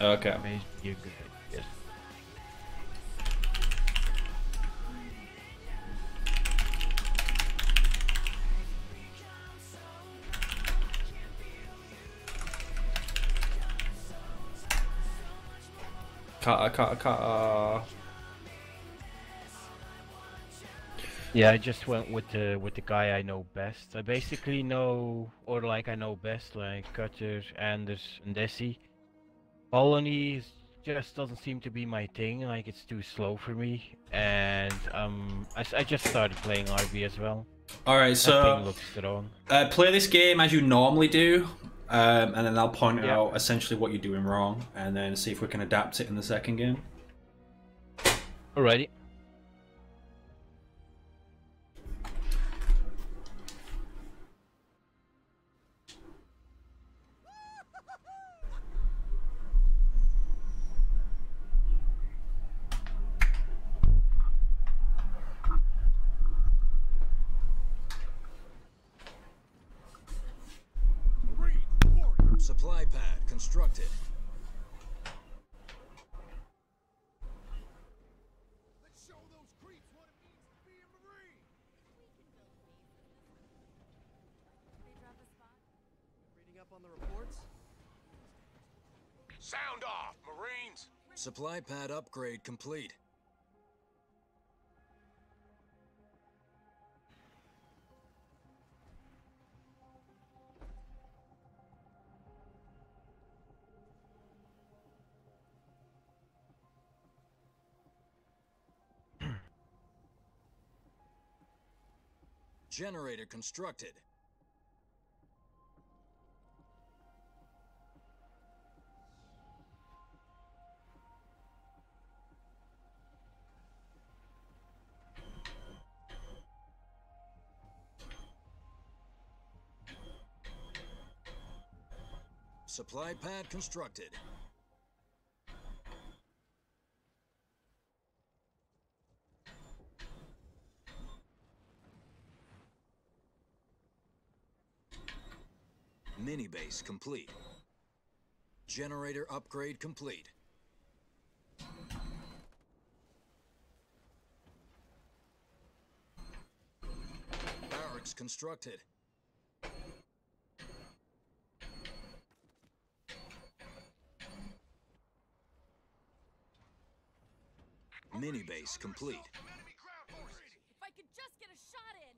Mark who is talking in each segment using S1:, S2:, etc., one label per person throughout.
S1: Okay.
S2: May be a good idea.
S1: Kata.
S2: Yeah, I just went with the guy I know best. I basically know, or like I know best, like Cutter, Anders, and Desi. Colony just doesn't seem to be my thing. Like it's too slow for me, and I just started playing RB as well.
S1: All right,
S2: That
S1: so
S2: thing looks strong.
S1: play this game as you normally do, and then I'll point
S2: Yeah.
S1: out essentially what you're doing wrong, and then see if we can adapt it in the second game.
S2: Alrighty.
S3: Supply pad constructed. Let's show those creeps what it means to be a Marine.
S4: Reading up on the reports?
S3: Sound off, Marines. Supply pad upgrade complete. Generator constructed. Supply pad constructed. Mini base complete. Generator upgrade complete. Barracks constructed. Mini base complete.
S5: If I could just get a shot in.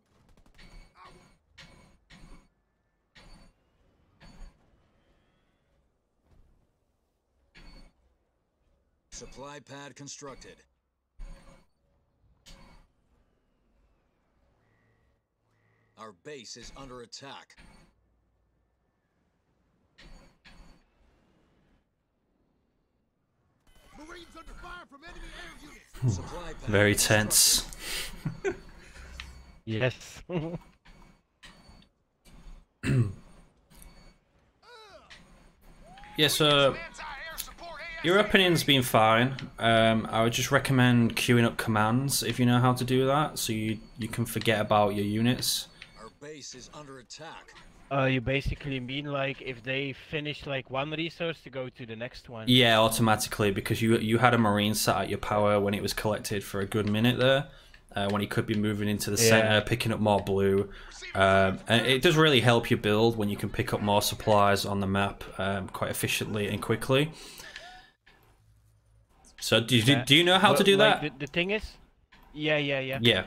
S3: Supply pad constructed. Our base is under attack. Marines under fire from enemy air units. Supply pad
S1: Very tense.
S2: Yes.
S1: Yeah, so your opinion's been fine. I would just recommend queuing up commands if you know how to do that, so you can forget about your units.
S3: Our base is under attack.
S2: You basically mean like if they finish like one resource to go to the next one?
S1: Yeah, automatically, because you had a Marine sat at your power when it was collected for a good minute there, when he could be moving into the center, picking up more blue. And it does really help you build when you can pick up more supplies on the map quite efficiently and quickly. So do you know how to do
S2: like,
S1: that?
S2: The thing is, yeah.
S1: Yeah.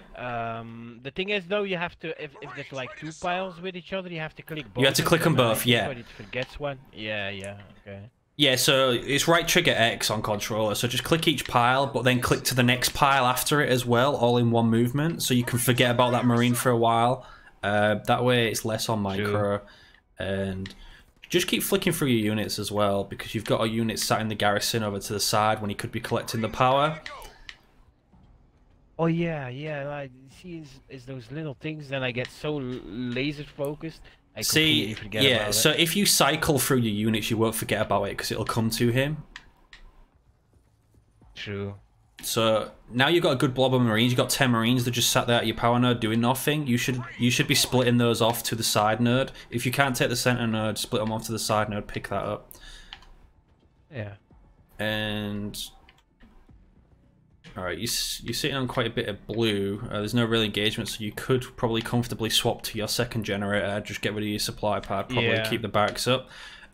S2: The thing is though, you have to if there's like two piles with each other, you have to click both.
S1: You have to click on both, yeah.
S2: But it forgets one. Yeah. Okay.
S1: Yeah, so it's right trigger X on controller, so just click each pile, but then click to the next pile after it as well, all in one movement, so you can forget about that Marine for a while. That way it's less on micro, and just keep flicking through your units as well, because you've got a unit sat in the garrison over to the side when he could be collecting the power.
S2: Oh yeah. Like, see, is those little things, then I get so laser focused. I completely forget about
S1: so
S2: it.
S1: if you cycle through your units, you won't forget about it because it'll come to him.
S2: True.
S1: So now you've got a good blob of Marines. You've got 10 Marines that just sat there at your power node doing nothing. You should be splitting those off to the side node. If you can't take the center node, split them off to the side node. Pick that up.
S2: Yeah.
S1: And alright, you're sitting on quite a bit of blue. There's no real engagement, so you could probably comfortably swap to your second generator, just get rid of your supply pad, probably keep the barracks up.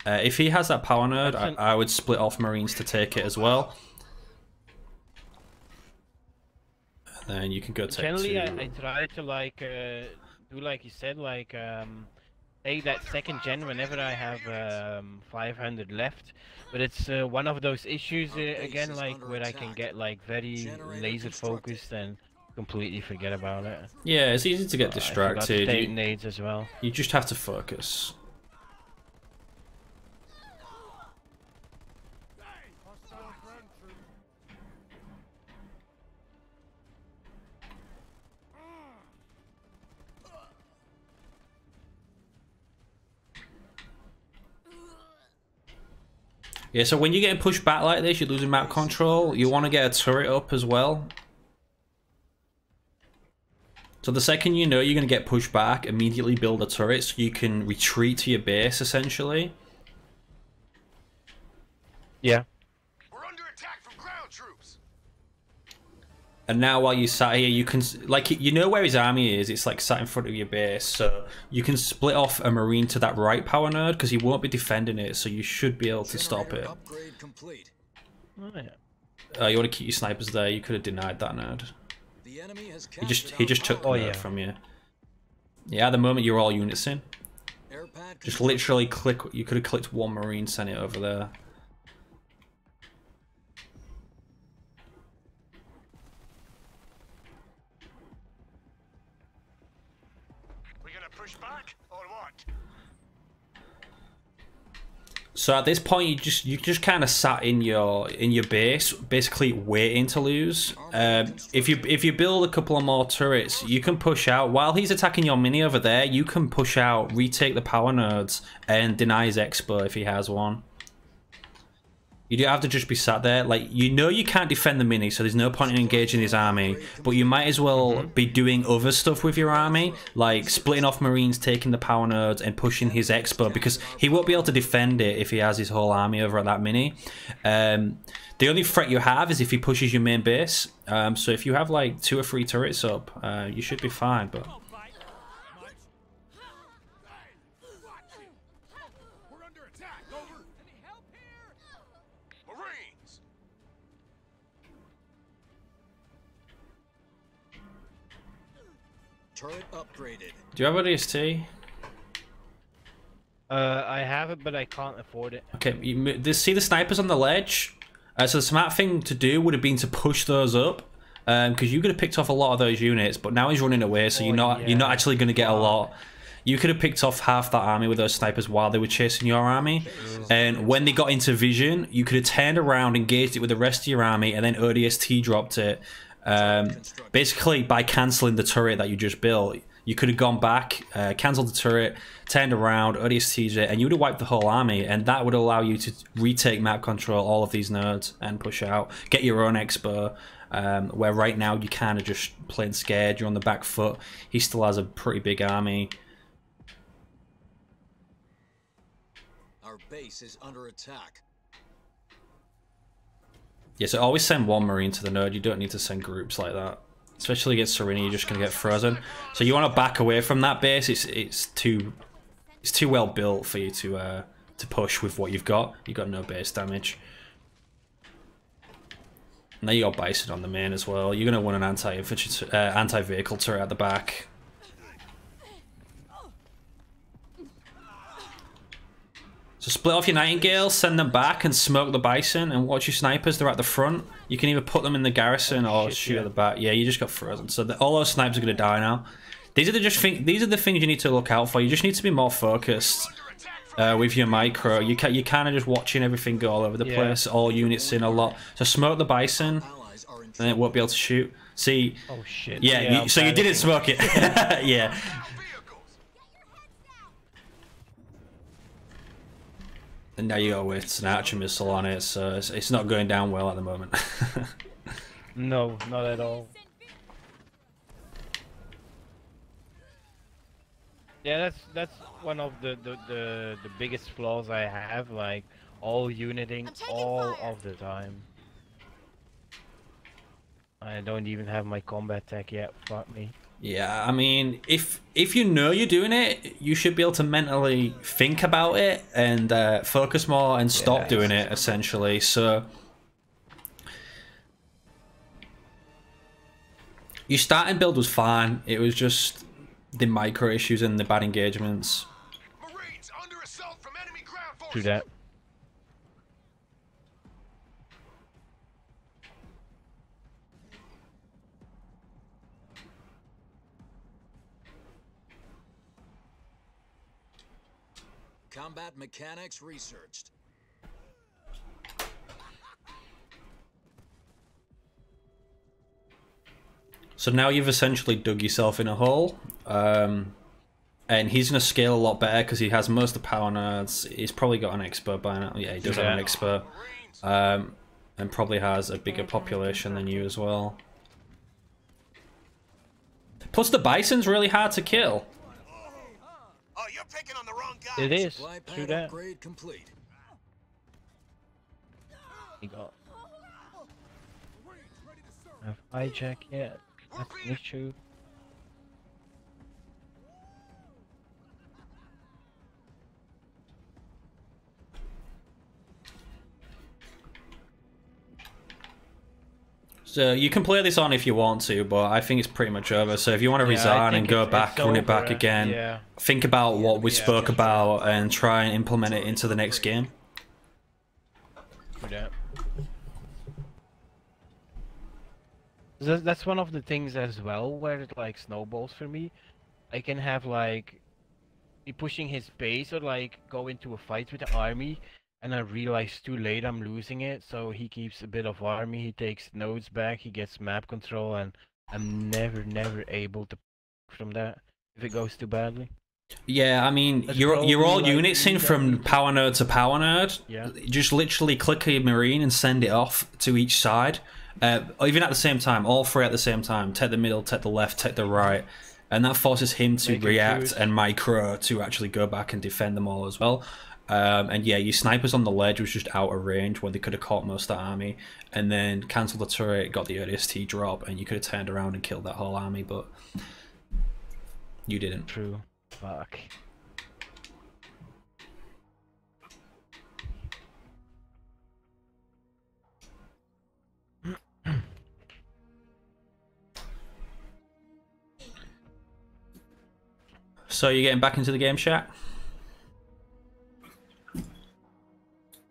S1: If he has that power node, I would split off Marines to take it as well. And then you can go take
S2: Generally, I try to like do like you said, like take that second gen whenever I have 500 left. But it's one of those issues again, like where I can get like very laser focused and completely forget about it.
S1: Yeah, it's easy to get distracted.
S2: Take nades as well.
S1: You just have to focus. Yeah, so when you're getting pushed back like this, you're losing map control, you want to get a turret up as well. So the second you know you're going to get pushed back, immediately build a turret so you can retreat to your base, essentially.
S2: Yeah.
S3: We're under attack from ground troops.
S1: And now while you sat here, you can, like, you know where his army is, it's like sat in front of your base, so you can split off a Marine to that right power node, because he won't be defending it, so you should be able to stop it.
S3: Upgrade complete.
S2: Oh, yeah.
S1: You want to keep your snipers there, you could have denied that node.
S3: The enemy has
S1: He just took the node from you. Yeah, at the moment you're all units in. Just literally click, you could have clicked one Marine, sent it over there.
S3: Push back or what?
S1: So at this point, you just kind of sat in your base, basically waiting to lose. If you build a couple of more turrets, you can push out while he's attacking your mini over there. You can push out, retake the power nodes, and deny his expo if he has one. You do have to just be sat there. Like, you know you can't defend the mini, so there's no point in engaging his army, but you might as well be doing other stuff with your army, like splitting off Marines, taking the power nodes, and pushing his expo, because he won't be able to defend it if he has his whole army over at that mini. The only threat you have is if he pushes your main base, so if you have like 2 or 3 turrets up, you should be fine, but...
S3: Turret upgraded.
S1: Do you have ODST?
S2: I have it, but I can't afford it.
S1: Okay, see the snipers on the ledge? So the smart thing to do would have been to push those up, because you could have picked off a lot of those units, but now he's running away, so you're not actually going to get a lot. You could have picked off half that army with those snipers while they were chasing your army, and when they got into vision, you could have turned around, engaged it with the rest of your army, and then ODST dropped it. Basically, by cancelling the turret that you just built, you could have gone back, cancelled the turret, turned around, ODST'd it, and you would have wiped the whole army, and that would allow you to retake map control, all of these nodes, and push out. Get your own expo, where right now you kind of just plain scared, you're on the back foot. He still has a pretty big army.
S3: Our base is under attack.
S1: Yeah, so always send one Marine to the node. You don't need to send groups like that. Especially against Serena, you're just going to get frozen. So you want to back away from that base. It's too well built for you to push with what you've got. You've got no base damage. Now you got Bison on the main as well. You're going to want an anti-vehicle turret at the back. So split off your Nightingales, send them back, and smoke the Bison, and watch your snipers. They're at the front. You can either put them in the garrison or shoot at the back. Yeah, you just got frozen. So all those snipers are going to die now. These are the things you need to look out for. You just need to be more focused with your micro. You're kind of just watching everything go all over the place. All units in a lot. So smoke the Bison, and it won't be able to shoot. See?
S2: Oh shit.
S1: Yeah, so you didn't smoke it. Yeah. And now you got to waste an archer missile on it, so it's not going down well at the moment.
S2: No, not at all. Yeah, that's one of the biggest flaws I have. Like, all uniting
S5: I'm taking
S2: all
S5: fire.
S2: of the time. I don't even have my combat tech yet. Fuck me.
S1: Yeah, I mean, if you know you're doing it, you should be able to mentally think about it and focus more and stop
S2: Yeah,
S1: doing
S2: it's-
S1: it, essentially. So your starting build was fine. It was just the micro issues and the bad engagements.
S6: Marines under assault from enemy ground
S2: Do
S6: forces.
S2: that.
S3: Combat mechanics researched.
S1: So now you've essentially dug yourself in a hole. And he's going to scale a lot better because he has most of the power nodes. He's probably got an expert by now. Yeah, he does have an
S2: Yeah.
S1: expert.
S6: Marines.
S1: And probably has a bigger population than you as well. Plus the bison's really hard to kill.
S6: Oh, you're picking on the wrong guy.
S2: It is.
S3: Supply
S2: True
S3: pad
S2: that.
S3: upgrade complete.
S2: You got. Have hijack yet? That's an issue.
S1: So you can play this on if you want to, but I think it's pretty much over. So if you want to
S2: Yeah, I
S1: resign and
S2: think
S1: go
S2: it's
S1: back, run it back
S2: over.
S1: again,
S2: Yeah.
S1: think about what we
S2: Yeah,
S1: spoke
S2: just-
S1: about and try and implement it into the next game.
S2: For that. That's one of the things as well where it like snowballs for me. I can have like be pushing his base or like go into a fight with the army and I realize too late I'm losing it, so he keeps a bit of army, he takes nodes back, he gets map control, and I'm never able to from that if it goes too badly.
S1: Yeah, I mean,
S2: That's
S1: you're all
S2: probably, like,
S1: units in
S2: you
S1: from
S2: don't-
S1: power node to power node.
S2: Yeah.
S1: Just literally click a marine and send it off to each side. Even at the same time, all three at the same time. Take the middle, take the left, take the right. And that forces him to
S2: Make him
S1: react
S2: choose.
S1: and micro to actually go back and defend them all as well. And yeah, your snipers on the ledge was just out of range when they could have caught most of the army. And then cancel the turret, got the ODST drop, and you could have turned around and killed that whole army, but you didn't.
S2: True. Fuck.
S1: So you're getting back into the game, Shaq?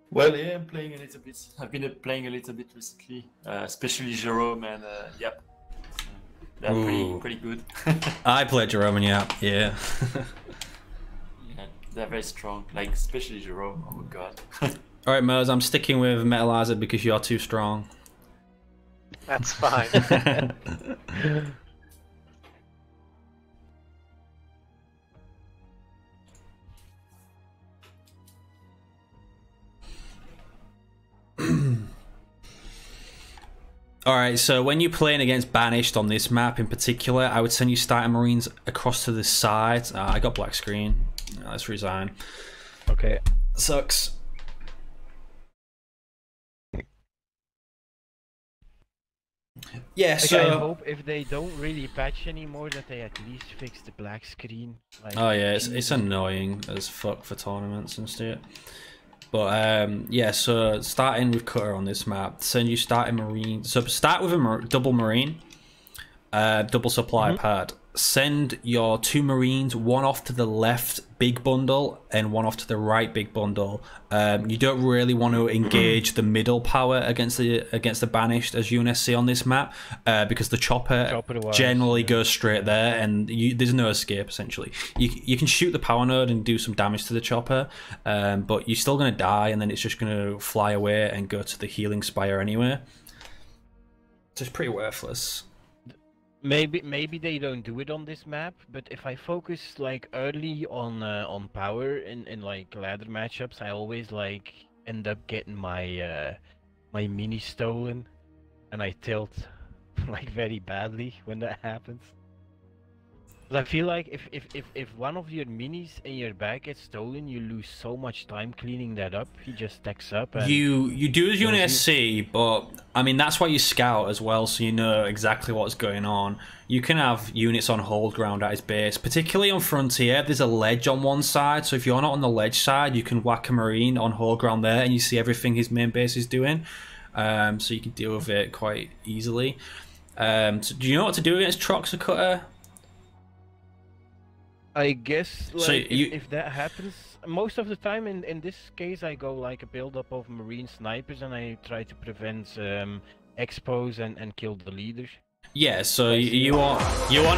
S7: Well, yeah, I'm playing a little bit. I've been playing a little bit recently, especially Jerome and yep. They're
S1: Ooh.
S7: pretty good.
S1: I played Jerome and yeah.
S7: Yeah, they're very strong. Like especially Jerome. Oh my god.
S1: Alright, Mose, I'm sticking with Metalizer because you're too strong.
S8: That's fine.
S1: Alright, so when you're playing against Banished on this map in particular, I would send you starting Marines across to the side. I got black screen. Let's resign.
S2: Okay.
S1: Sucks. Yeah,
S2: Like, I
S1: so...
S2: hope if they don't really patch anymore that they at least fix the black screen. Like,
S1: Oh yeah, it's
S2: Jesus.
S1: annoying as fuck for tournaments and shit. But yeah, so starting with Cutter on this map, send you starting Marine. So start with a double Marine, double supply pad. Send your 2 Marines, one off to the left big bundle and one off to the right big bundle. You don't really want to engage the middle power against the Banished as UNSC on this map because the chopper
S2: wise,
S1: generally
S2: yeah.
S1: goes straight there and there's no escape essentially. You can shoot the power node and do some damage to the chopper, but you're still going to die and then it's just going to fly away and go to the healing spire anyway. So it's pretty worthless.
S2: Maybe they don't do it on this map, but if I focus like early on power in like ladder matchups, I always like end up getting my my mini stolen, and I tilt like very badly when that happens. But I feel like if one of your minis in your bag gets stolen, you lose so much time cleaning that up. He just stacks up. And
S1: You do as you
S2: Don't
S1: an
S2: you-
S1: SC, but I mean that's why you scout as well, so you know exactly what's going on. You can have units on hold ground at his base, particularly on Frontier. There's a ledge on one side, so if you're not on the ledge side, you can whack a Marine on hold ground there, and you see everything his main base is doing. So you can deal with it quite easily. So do you know what to do against Troxer Cutter?
S2: I guess like
S1: So
S2: if that happens, most of the time in this case I go like a build up of Marine snipers and I try to prevent expos and kill the leaders.
S1: Yeah, so you want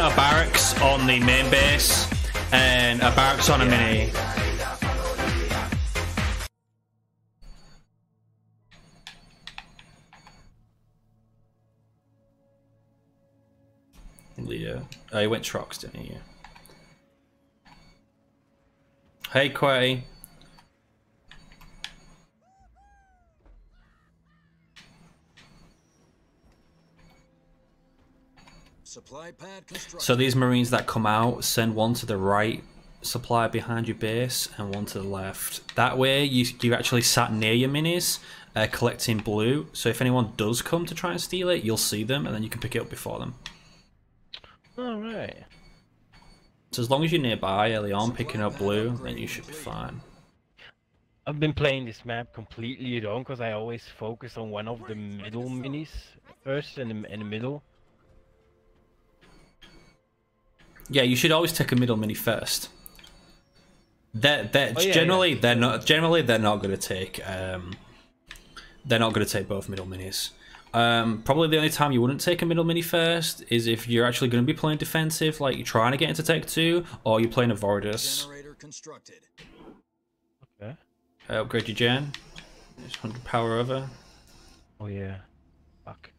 S1: a barracks on the main base and a barracks on a mini. Leader. Oh, he went Trox, didn't he? Hey, Quay.
S3: Supply pad constructed.
S1: So these Marines that come out, send one to the right supply behind your base and one to the left. That way you actually sat near your minis collecting blue, so if anyone does come to try and steal it, you'll see them and then you can pick it up before them.
S2: Alright.
S1: So as long as you're nearby early on picking up blue, then you should be fine.
S2: I've been playing this map completely wrong because I always focus on one of the middle minis first in the middle.
S1: Yeah, you should always take a middle mini first.
S2: yeah,
S1: Generally they're not going to take both middle minis. Probably the only time you wouldn't take a middle mini first is if you're actually going to be playing defensive, like you're trying to get into Tech 2, or you're playing a Voridus.
S3: Generator constructed.
S2: Okay.
S1: Upgrade your gen. It's 100 power over.
S2: Oh yeah. Fuck.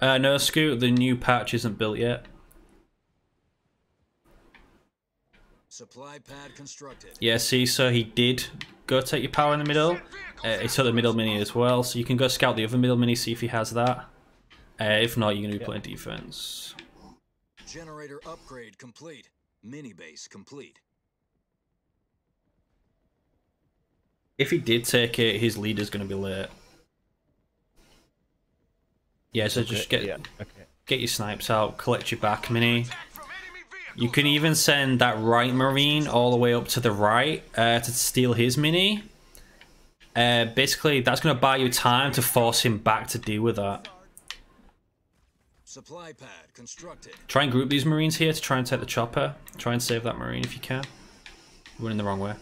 S1: No, Scoot, the new patch isn't built yet.
S3: Supply pad constructed.
S1: Yeah, see, so he did go take your power in the middle. He took the middle mini as well, so you can go scout the other middle mini, see if he has that. If not, you're going to be playing defense.
S3: Generator upgrade complete. Mini base complete.
S1: If he did take it, his leader's going to be late. Yeah, so just get your snipes out, collect your back mini. You can even send that right Marine all the way up to the right to steal his mini. Basically, that's going to buy you time to force him back to deal with that.
S3: Supply pad constructed.
S1: Try and group these Marines here to try and take the chopper. Try and save that Marine if you can. You're running the wrong way.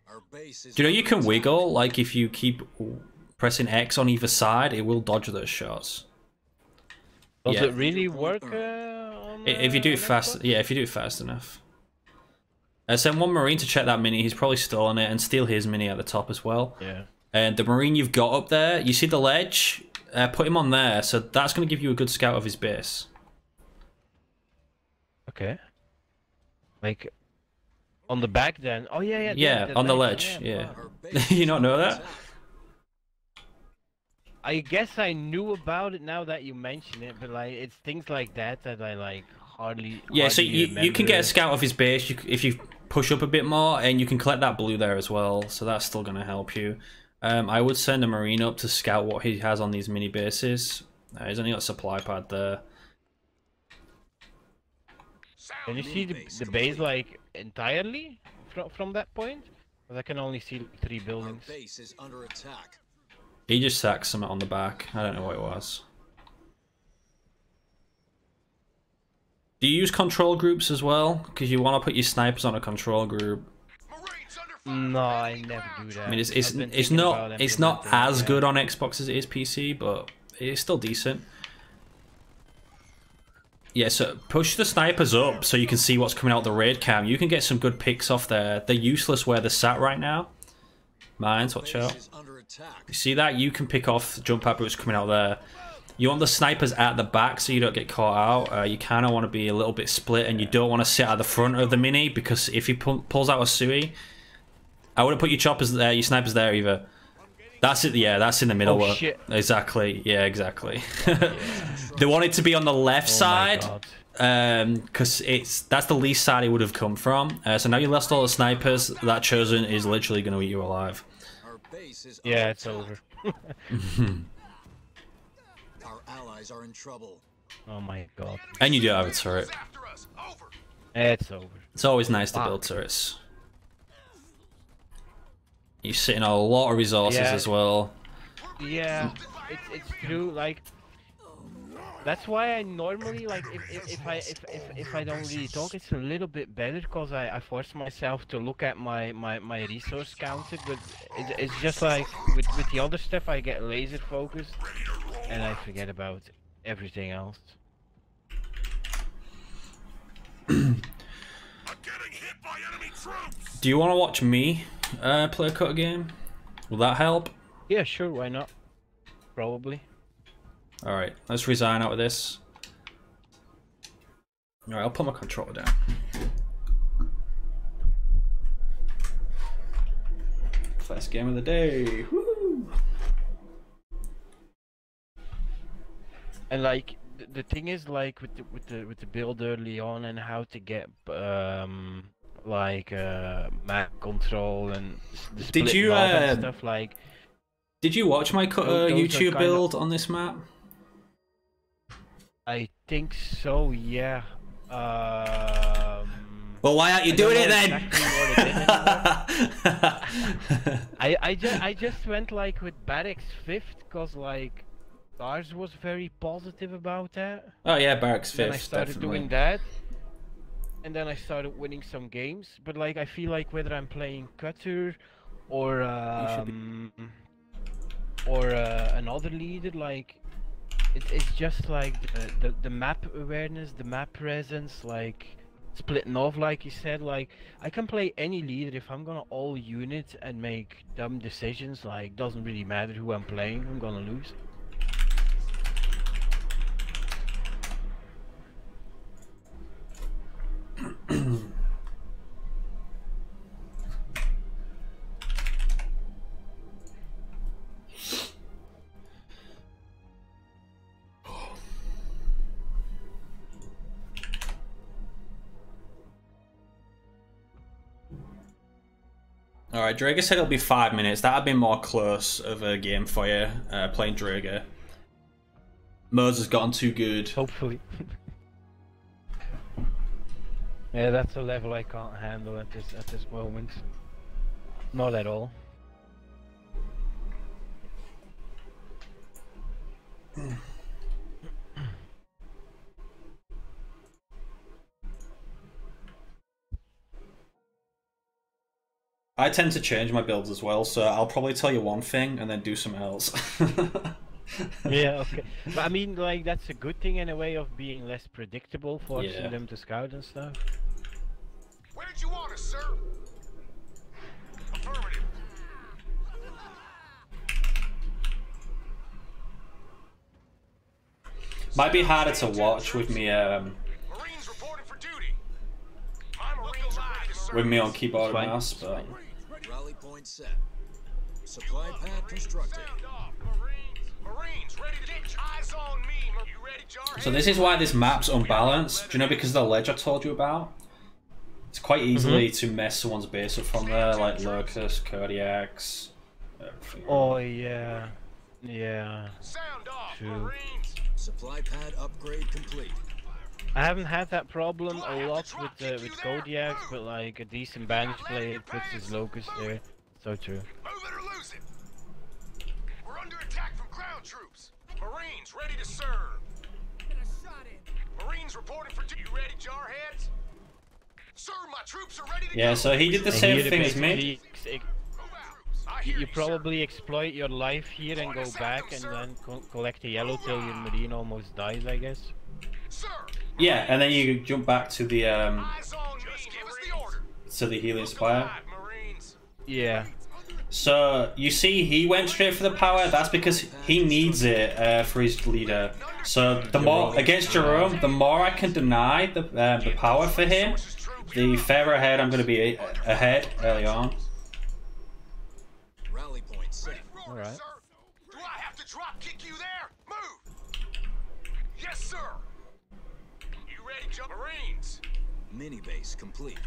S3: Our base is
S1: Do you know you can wiggle? Like if you keep pressing X on either side, it will dodge those shots.
S2: Does
S1: Yeah.
S2: it really work? On,
S1: If you do it
S2: on
S1: fast,
S2: Xbox?
S1: yeah, if you do it fast enough. Send one Marine to check that mini. He's probably stolen it, and steal his mini at the top as well.
S2: Yeah.
S1: And the Marine you've got up there, you see the ledge? Put him on there, so that's going to give you a good scout of his base.
S2: Okay. Like on the back then. Oh yeah, yeah.
S1: Yeah, on the ledge. Yeah.
S3: Our base
S1: You
S3: is
S1: not know
S3: under
S1: that?
S3: attack.
S2: I guess I knew about it now that you mention it, but like it's things like that that I like hardly.
S1: Yeah, so
S2: hardly
S1: you can get a
S2: remember.
S1: scout of his base if you push up a bit more, and you can collect that blue there as well, so that's still going to help you. I would send a Marine up to scout what he has on these mini bases. He's only got a supply pad there.
S2: Can you see the base like entirely from that point? Because I can only see 3
S3: Our
S2: buildings.
S3: base is under attack.
S1: He just sacked something on the back. I don't know what it was. Do you use control groups as well? Because you want to put your snipers on a control group.
S6: Marines under fire.
S2: No, I never do that.
S1: I mean, it's
S2: I've been
S1: it's
S2: thinking
S1: not
S2: about
S1: it's not
S2: implementing
S1: as
S2: that.
S1: good on Xbox as it is PC, but it's still decent. Yeah, so push the snipers up so you can see what's coming out the raid cam. You can get some good picks off there. They're useless where they're sat right now. Mines, watch
S3: Base
S1: out.
S3: is under attack.
S1: You see that? You can pick off jump pad boots coming out there. You want the snipers at the back so you don't get caught out. You kind of want to be a little bit split, and you don't want to sit at the front of the mini, because if he pulls out a Sui, I wouldn't put your choppers there, your snipers there either. That's it. Yeah, that's in the middle.
S2: Oh, shit.
S1: Exactly. Yeah, exactly. They want it to be on the left side, because that's the least side it would have come from. So now you lost all the snipers. That Chosen is literally going to eat you alive.
S3: Our base is
S2: Yeah,
S3: under
S2: it's
S3: attack.
S2: over.
S3: Our allies are in trouble.
S2: Oh my god.
S1: And you do have a turret.
S6: After us. Over.
S2: It's over.
S1: It's always nice to build turrets. You're sitting on a lot of resources
S2: Yeah.
S1: as well.
S2: Yeah, it's true. Like that's why I normally like if I don't really talk, it's a little bit better because I force myself to look at my resource counter. But it's just like with the other stuff, I get laser focused and I forget about everything else.
S6: I'm getting hit by enemy troops.
S1: Do you want to watch me play a cut game? Will that help?
S2: Yeah, sure. Why not? Probably.
S1: Alright, let's resign out of this. Alright, I'll put my controller down. First game of the day. Woo!
S2: And like the thing is like with the build early on and how to get like map control and the
S1: Did
S2: split
S1: you,
S2: mod and stuff like.
S1: Did you watch my
S2: Those are
S1: YouTube
S2: kind
S1: build on this map?
S2: I think so, yeah.
S1: Well, why aren't you
S2: I don't
S1: doing it
S2: know
S1: then?
S2: exactly what it is anymore. I just went like with Barracks 5th because like Lars was very positive about that.
S1: Oh yeah, Barracks 5th,
S2: Then I started
S1: definitely.
S2: doing that, and then I started winning some games. But like I feel like whether I'm playing Cutter or another leader, like it's just like the map awareness, the map presence, like splitting off, like you said. Like I can play any leader if I'm gonna all unit and make dumb decisions. Like doesn't really matter who I'm playing, I'm gonna lose.
S1: Alright, Drager said it'll be 5 minutes. That'd be more close of a game for you, playing Drager. Mose has gotten too good.
S2: Hopefully. Yeah, that's a level I can't handle at this moment. Not at all.
S1: I tend to change my builds as well, so I'll probably tell you one thing and then do something else.
S2: Yeah, okay. But I mean, like, that's a good thing in a way of being less predictable, forcing
S1: Yeah.
S2: them to scout and stuff.
S6: Where did you want us, sir? Affirmative.
S1: Might be harder to watch with me
S6: Marines reporting for duty. My Marines are ready to serve.
S1: with me on keyboard and
S2: Fine.
S1: mouse, but
S3: Rally point set. Supply pad constructed.
S6: Sound off, Marines ready to ditch. Eyes on me. You ready, Jarhead?
S1: so this is why this map's unbalanced. Do you know, because of the ledge I told you about? It's quite easily to mess someone's base up from there, like Locust, Kodiaks, everything.
S2: Oh, yeah. Yeah.
S6: Sound off,
S2: True.
S6: Marines.
S3: Supply pad upgrade complete.
S2: I haven't had that problem a lot with Kodiaks, but like a decent bandage player puts his Locust there. So true.
S6: Move it or lose it. We're under attack from ground troops. Marines ready to serve.
S4: Get a shot in.
S6: Marines reporting for duty. You ready, Jarheads? Sir, my troops are ready to
S1: Yeah,
S6: go.
S1: so he did the
S2: And
S1: same
S2: here
S1: thing as me.
S2: basically
S6: Move out. I hear
S2: You
S6: sir.
S2: probably exploit your life here and go back and then collect a yellow till your marine almost dies, I guess.
S6: Sir,
S1: Yeah, and then you jump back to the
S6: eyes on me. Just give us the order.
S1: Healing Spire.
S6: Alive, Marines.
S2: Yeah.
S1: So you see, he went straight for the power. That's because he needs it for his leader. So the more against Jerome, the more I can deny the power for him, the further ahead I'm going to be ahead early on.
S3: Rally point set.
S2: Alright.
S6: sir. Do I have to drop kick you there? Move. Yes, sir. You ready, jump Marines?
S3: Mini base complete.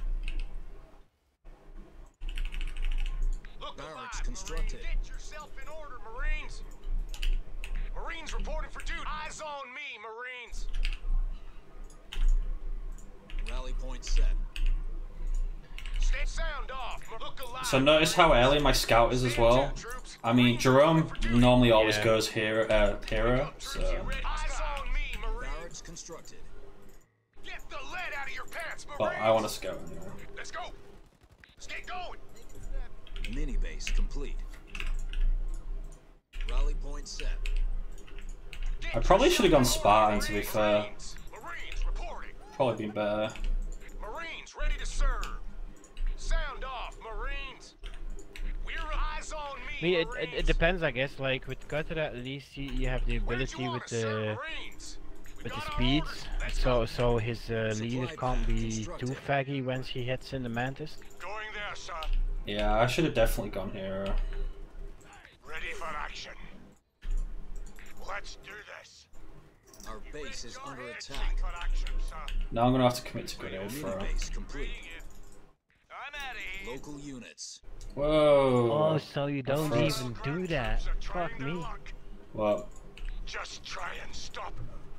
S6: Look
S3: Barracks
S6: alive,
S3: constructed.
S6: Marine. Get yourself in order, Marines. Marines reporting for duty. Eyes on me, Marines.
S3: Rally point set.
S6: Stay sound off. Look alive.
S1: So notice how early my scout is as well. I mean, Jerome normally always goes here, hero, so...
S6: Eyes on me, Marines.
S3: Barracks constructed.
S6: Get the lead out of your pants, Marines.
S1: But I want to scout anyway.
S6: Let's go. Let's get going.
S3: Mini base complete. Rally point set.
S1: I probably should have gone Spartan, to be fair.
S6: Marines reporting.
S1: Probably been better.
S6: Marines ready to serve. Sound off, Marines. We're eyes on me.
S2: I mean, it
S6: Marines.
S2: depends, I guess. Like with Cutter, at least you have the
S6: Where'd
S2: ability
S6: you
S2: with
S6: want us, sir,
S2: the
S6: Marines? We
S2: with the
S6: got our
S2: speeds,
S6: orders. Let's go.
S2: so his leader can't be too faggy once he hits in the Mantis.
S6: Going there, sir.
S1: Yeah, I should have definitely gone hero.
S6: Ready for action. Let's do this.
S3: Our base is
S6: Your
S3: under
S6: heads
S3: attack.
S6: in for action, sir.
S1: Now I'm gonna have to commit to grenade
S3: Mini
S1: throw.
S3: base complete.
S6: I'm out of here.
S3: Local units.
S1: Whoa!
S2: Oh, so you don't
S1: Frost.
S2: even do that? Fuck me.
S1: What?
S6: Just try and stop.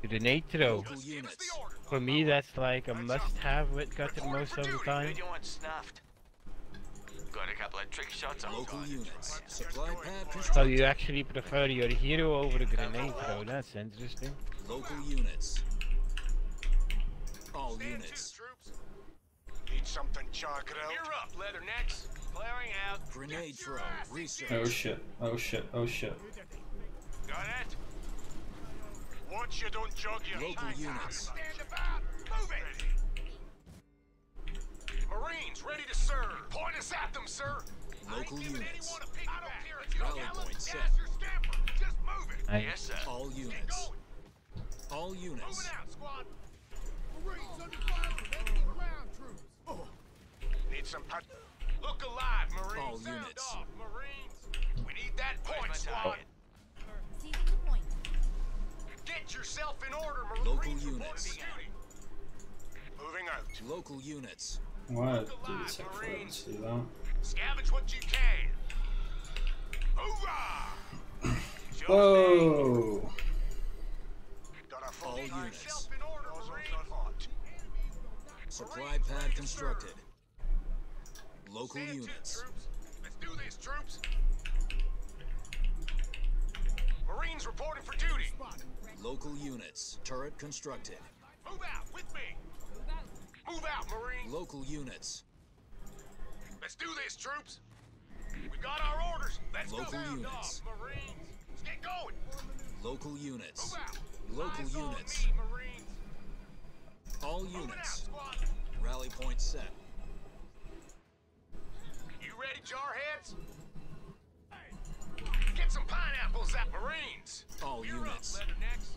S2: Grenade throw.
S3: Local
S6: Give us the
S3: units.
S6: order.
S2: For me, that's like a must-have with Cutter most of the time.
S9: want snuffed. Got a couple of trick shots on
S3: Local units. Supply pad
S2: So
S3: constructed.
S2: you actually prefer your hero over the grenade throw? That's interesting.
S3: Local units. All
S6: Stand
S3: units.
S6: to, troops. Need something chalk it out. You're up, Leathernecks. Clearing out.
S3: Grenade throw. Research.
S1: Oh shit! Oh shit! Oh shit!
S6: Got it? Watch you don't jog your
S3: Local units.
S6: Stand about. Move it. Marines ready to serve. Point us at them, sir.
S3: Local
S6: I ain't giving
S3: units.
S6: anyone a piggyback. I don't care if you
S3: Rally
S6: yell
S3: point
S6: it,
S3: set.
S6: dash or scamper. Just move it.
S2: I,
S9: Yes, sir.
S3: All
S6: Get
S3: units.
S6: going.
S3: All units.
S6: Moving out, squad.
S4: Marines under fire from enemy ground troops.
S6: Need some pat. Look alive, Marines.
S3: All
S6: Sound
S3: units.
S6: off, Marines. We need that point,
S9: my
S6: squad.
S9: target?
S5: Seizing the point.
S6: Get yourself in order, Marines.
S3: Local
S6: reporting
S3: units.
S6: to duty. Moving out.
S3: Local units.
S1: Why did it take forever to do that?
S6: Scavenge what you can. Hoorah! It's your
S1: Whoa!
S6: thing. Got a full
S3: All
S6: Get
S3: units.
S6: yourself in order, Marines.
S3: Supply pad constructed. Local
S6: Stand to,
S3: units.
S6: troops. Let's do this, troops. Marines reporting for duty.
S3: Local units. Turret constructed.
S6: Move out with me. Move out, Marines.
S3: Local units.
S6: Let's do this, troops. We got our orders. Let's
S3: Local
S6: go. Sound
S3: units.
S6: off, Marines. Let's get going.
S3: Local units.
S6: Move out.
S3: Local
S6: Eyes on
S3: units.
S6: me, Marines.
S3: All
S6: Moving out,
S3: units.
S6: squad.
S3: Rally point set.
S6: You ready, jarheads? Get some pineapples at Marines.
S3: All
S6: You're
S3: units.
S6: up, Leathernecks.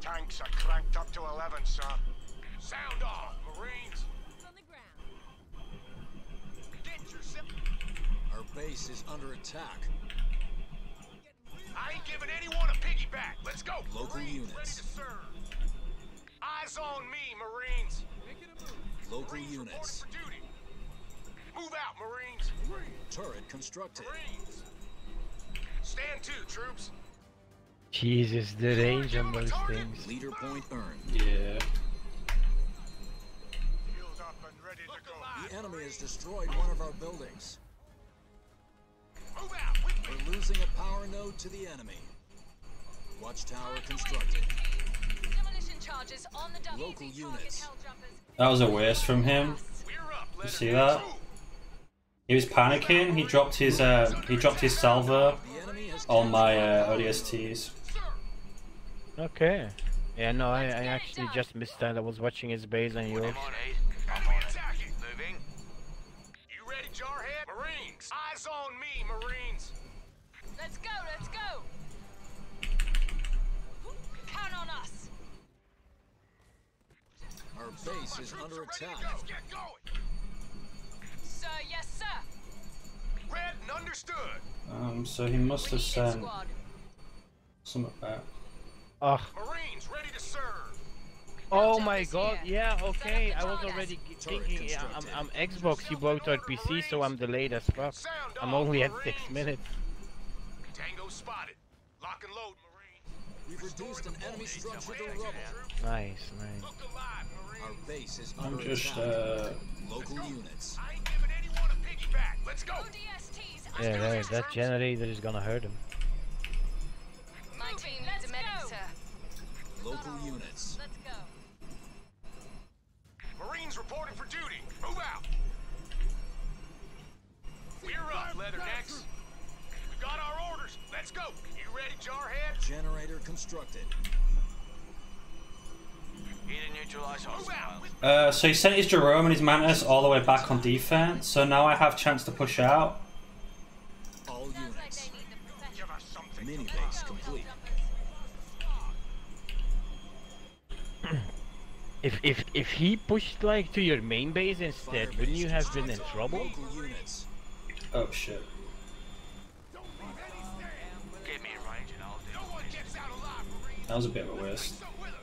S6: Tanks are cranked up to 11, sir. Sound off, Marines.
S5: Boots on the ground.
S6: Get yourself.
S3: Our base is under attack.
S6: I ain't giving anyone a piggyback. Let's go.
S3: Local
S6: Marines
S3: units.
S6: ready to serve. Eyes on me, Marines.
S3: Local
S6: Marines reporting
S3: units.
S6: for duty. Move out, Marines.
S3: Turret constructed.
S6: Marines. Stand to, troops.
S2: Jesus, the range on those things.
S3: Leader point earned.
S1: Yeah.
S6: Healed up and ready to go.
S3: The enemy has destroyed one of our buildings.
S6: Move out with me.
S3: We're losing a power node to the enemy. Watchtower constructed.
S5: Demolition charges on the double.
S3: Local
S5: Easy
S3: units.
S5: target, hell jumpers.
S1: That was a waste from him.
S6: We're up.
S1: You see that? He was panicking. He dropped his salvo
S3: The enemy has
S1: on my ODSTs.
S2: Okay. Yeah, no, I actually just missed that. I was watching his base and yours.
S9: I'm on 8.
S6: Enemy attacking.
S9: Moving.
S6: You ready, jarhead? Marines. Eyes on me, Marines.
S5: Let's go, let's go. Count on us.
S3: Our base is under attack.
S6: Let's get going.
S5: Sir, yes, sir.
S6: Read and understood.
S1: So he must have
S5: Repeat,
S1: sent
S5: squad.
S1: something back.
S2: Ugh.
S6: Marines ready to serve.
S2: Oh
S5: Jump
S2: my
S5: is
S2: god,
S5: here.
S2: yeah,
S5: Set up
S2: okay.
S5: the
S2: I was
S5: target.
S2: already
S3: Turret
S2: thinking, yeah,
S3: constructed.
S2: I'm Xbox, you both are PC, so I'm delayed as fuck.
S6: Sound
S2: I'm
S6: off,
S2: only at
S6: Marines.
S2: 6 minutes.
S6: Tango spotted. Lock and load, Marines.
S3: We've reduced an enemy structure to rubble.
S2: Nice, nice.
S6: Look alive,
S3: Our
S6: Marines.
S3: base is
S1: I'm
S3: under
S1: just
S3: attack. Local units.
S6: I ain't giving anyone a piggyback. Let's go.
S5: ODSTs
S2: Yeah,
S5: under
S2: that
S5: attack.
S2: generator is gonna hurt him.
S5: My team needs a medic, sir.
S3: Local units.
S5: Let's go.
S6: Marines reporting for duty. Move out. We're up, Leathernecks. We got our orders. Let's go. You ready, Jarhead?
S3: Generator constructed.
S9: Need to neutralize
S6: Move out.
S9: hostiles.
S1: So he sent his Jerome and his Mantis all the way back on defense. So now I have chance to push out.
S3: All
S5: Sounds like
S3: units.
S5: they need the professional.
S6: Give us something.
S3: Mini
S6: to
S3: base
S5: Go,
S3: complete.
S2: If he pushed like to your main base instead,
S3: Fire
S2: wouldn't you
S3: base
S2: have been in trouble?
S3: Local units.
S1: Oh shit.
S9: Get me in range and I'll
S6: No
S9: deal
S6: one
S9: with
S6: gets out alive, Marines.
S1: That was a bit of a waste.
S6: So with us.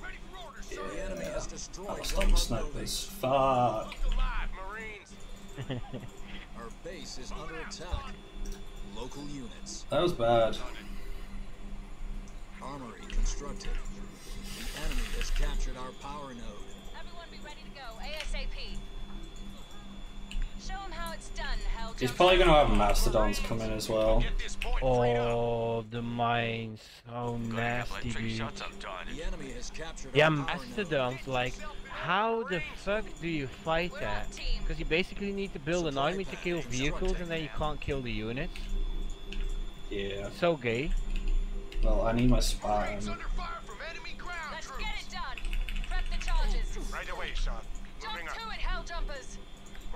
S6: Ready for orders, sir.
S3: The enemy has
S1: I
S3: destroyed
S1: lost
S3: one
S1: on the
S3: of our buildings.
S1: snipers. Fuck.
S6: Look alive, Marines.
S3: Our base is under attack. Local units.
S1: That was bad.
S3: Armory constructed. The enemy has captured our power node.
S5: Everyone be ready to go, ASAP. Show them how it's done, Hell.
S1: He's probably gonna have Mastodons come in as well.
S6: Get this point freed up.
S2: Oh, the mines, how
S9: got a couple of
S2: nasty,
S9: trick
S2: dude.
S9: shots I'm dying.
S3: The enemy has captured
S2: Yeah,
S3: our power node.
S2: Mastodons, like, how the fuck do you fight that? Because you basically need to build an army to kill vehicles and then you can't kill the units.
S1: Yeah.
S2: So gay.
S1: Well, I need my
S6: Marines
S1: Spartan.
S6: under fire from enemy ground
S5: Let's
S6: troops.
S5: get it done. Prep the charges.
S6: Right away, son.
S5: Jump
S6: Moving up.
S5: to it, Hell Jumpers.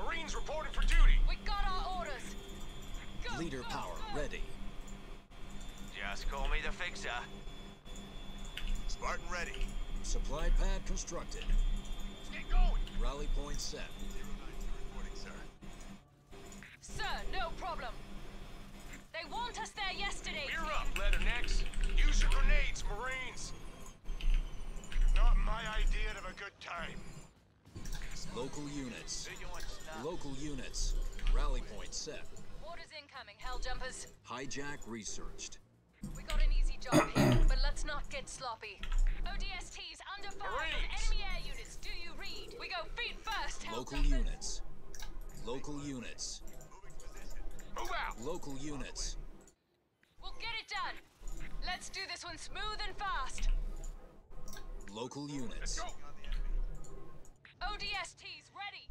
S6: Marines reporting for duty.
S5: We got our orders. Go,
S3: Leader
S5: go,
S3: power
S5: go.
S3: ready.
S9: Just call me the fixer.
S6: Spartan ready.
S3: Supply pad constructed.
S6: Let's get going.
S3: Rally point set.
S6: Reporting, sir.
S5: Sir, no problem. They want us there yesterday.
S6: We're up, Leathernecks. Use your grenades, Marines. Not my idea of a good time.
S3: Local units.
S9: Do you want stuff?
S3: Local units. Rally point set.
S5: Orders incoming, Hell Jumpers.
S3: Hijack researched.
S5: We got an easy job here, but let's not get sloppy. ODSTs under fire from
S6: Marines.
S5: enemy air units. Do you read? We go feet first, Hell
S3: Local
S5: Jumpers.
S3: units. Local units.
S6: Move out.
S3: Local units.
S5: We'll get it done. Let's do this one smooth and fast.
S3: Local units.
S6: Go.
S5: ODSTs ready.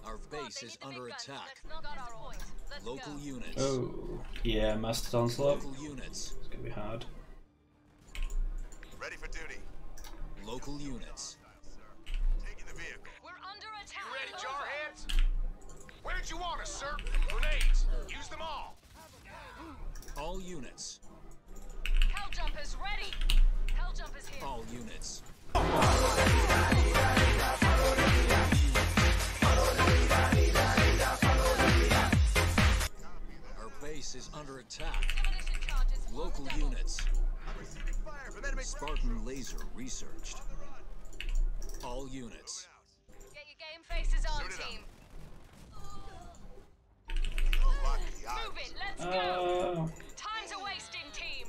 S3: Our
S5: Squad,
S3: base
S5: they
S3: is
S5: need the
S3: under
S5: big guns.
S3: attack.
S5: Let's not get our points. Let's
S3: Local
S5: go.
S3: units.
S1: Oh. Yeah, Mastodons look.
S3: Local units.
S1: It's gonna be hard.
S6: Ready for duty.
S3: Local units.
S6: Taking the vehicle.
S5: We're under attack.
S6: You ready,
S5: Over.
S6: Jarheads? Where'd you want us, sir? Grenades. Use them all.
S3: All units.
S5: Hell Jumpers ready. Hell Jumpers here.
S3: All units. Our base is under attack.
S5: Demolition charges.
S3: Local
S5: on double.
S3: units.
S6: I'm receiving fire from enemy
S3: Spartan laser researched. All units.
S5: Get your game faces on,
S6: Suit it up.
S5: team.
S6: Lucky
S5: Move it. Let's go.
S1: Uh,
S5: Time's a wasting, team.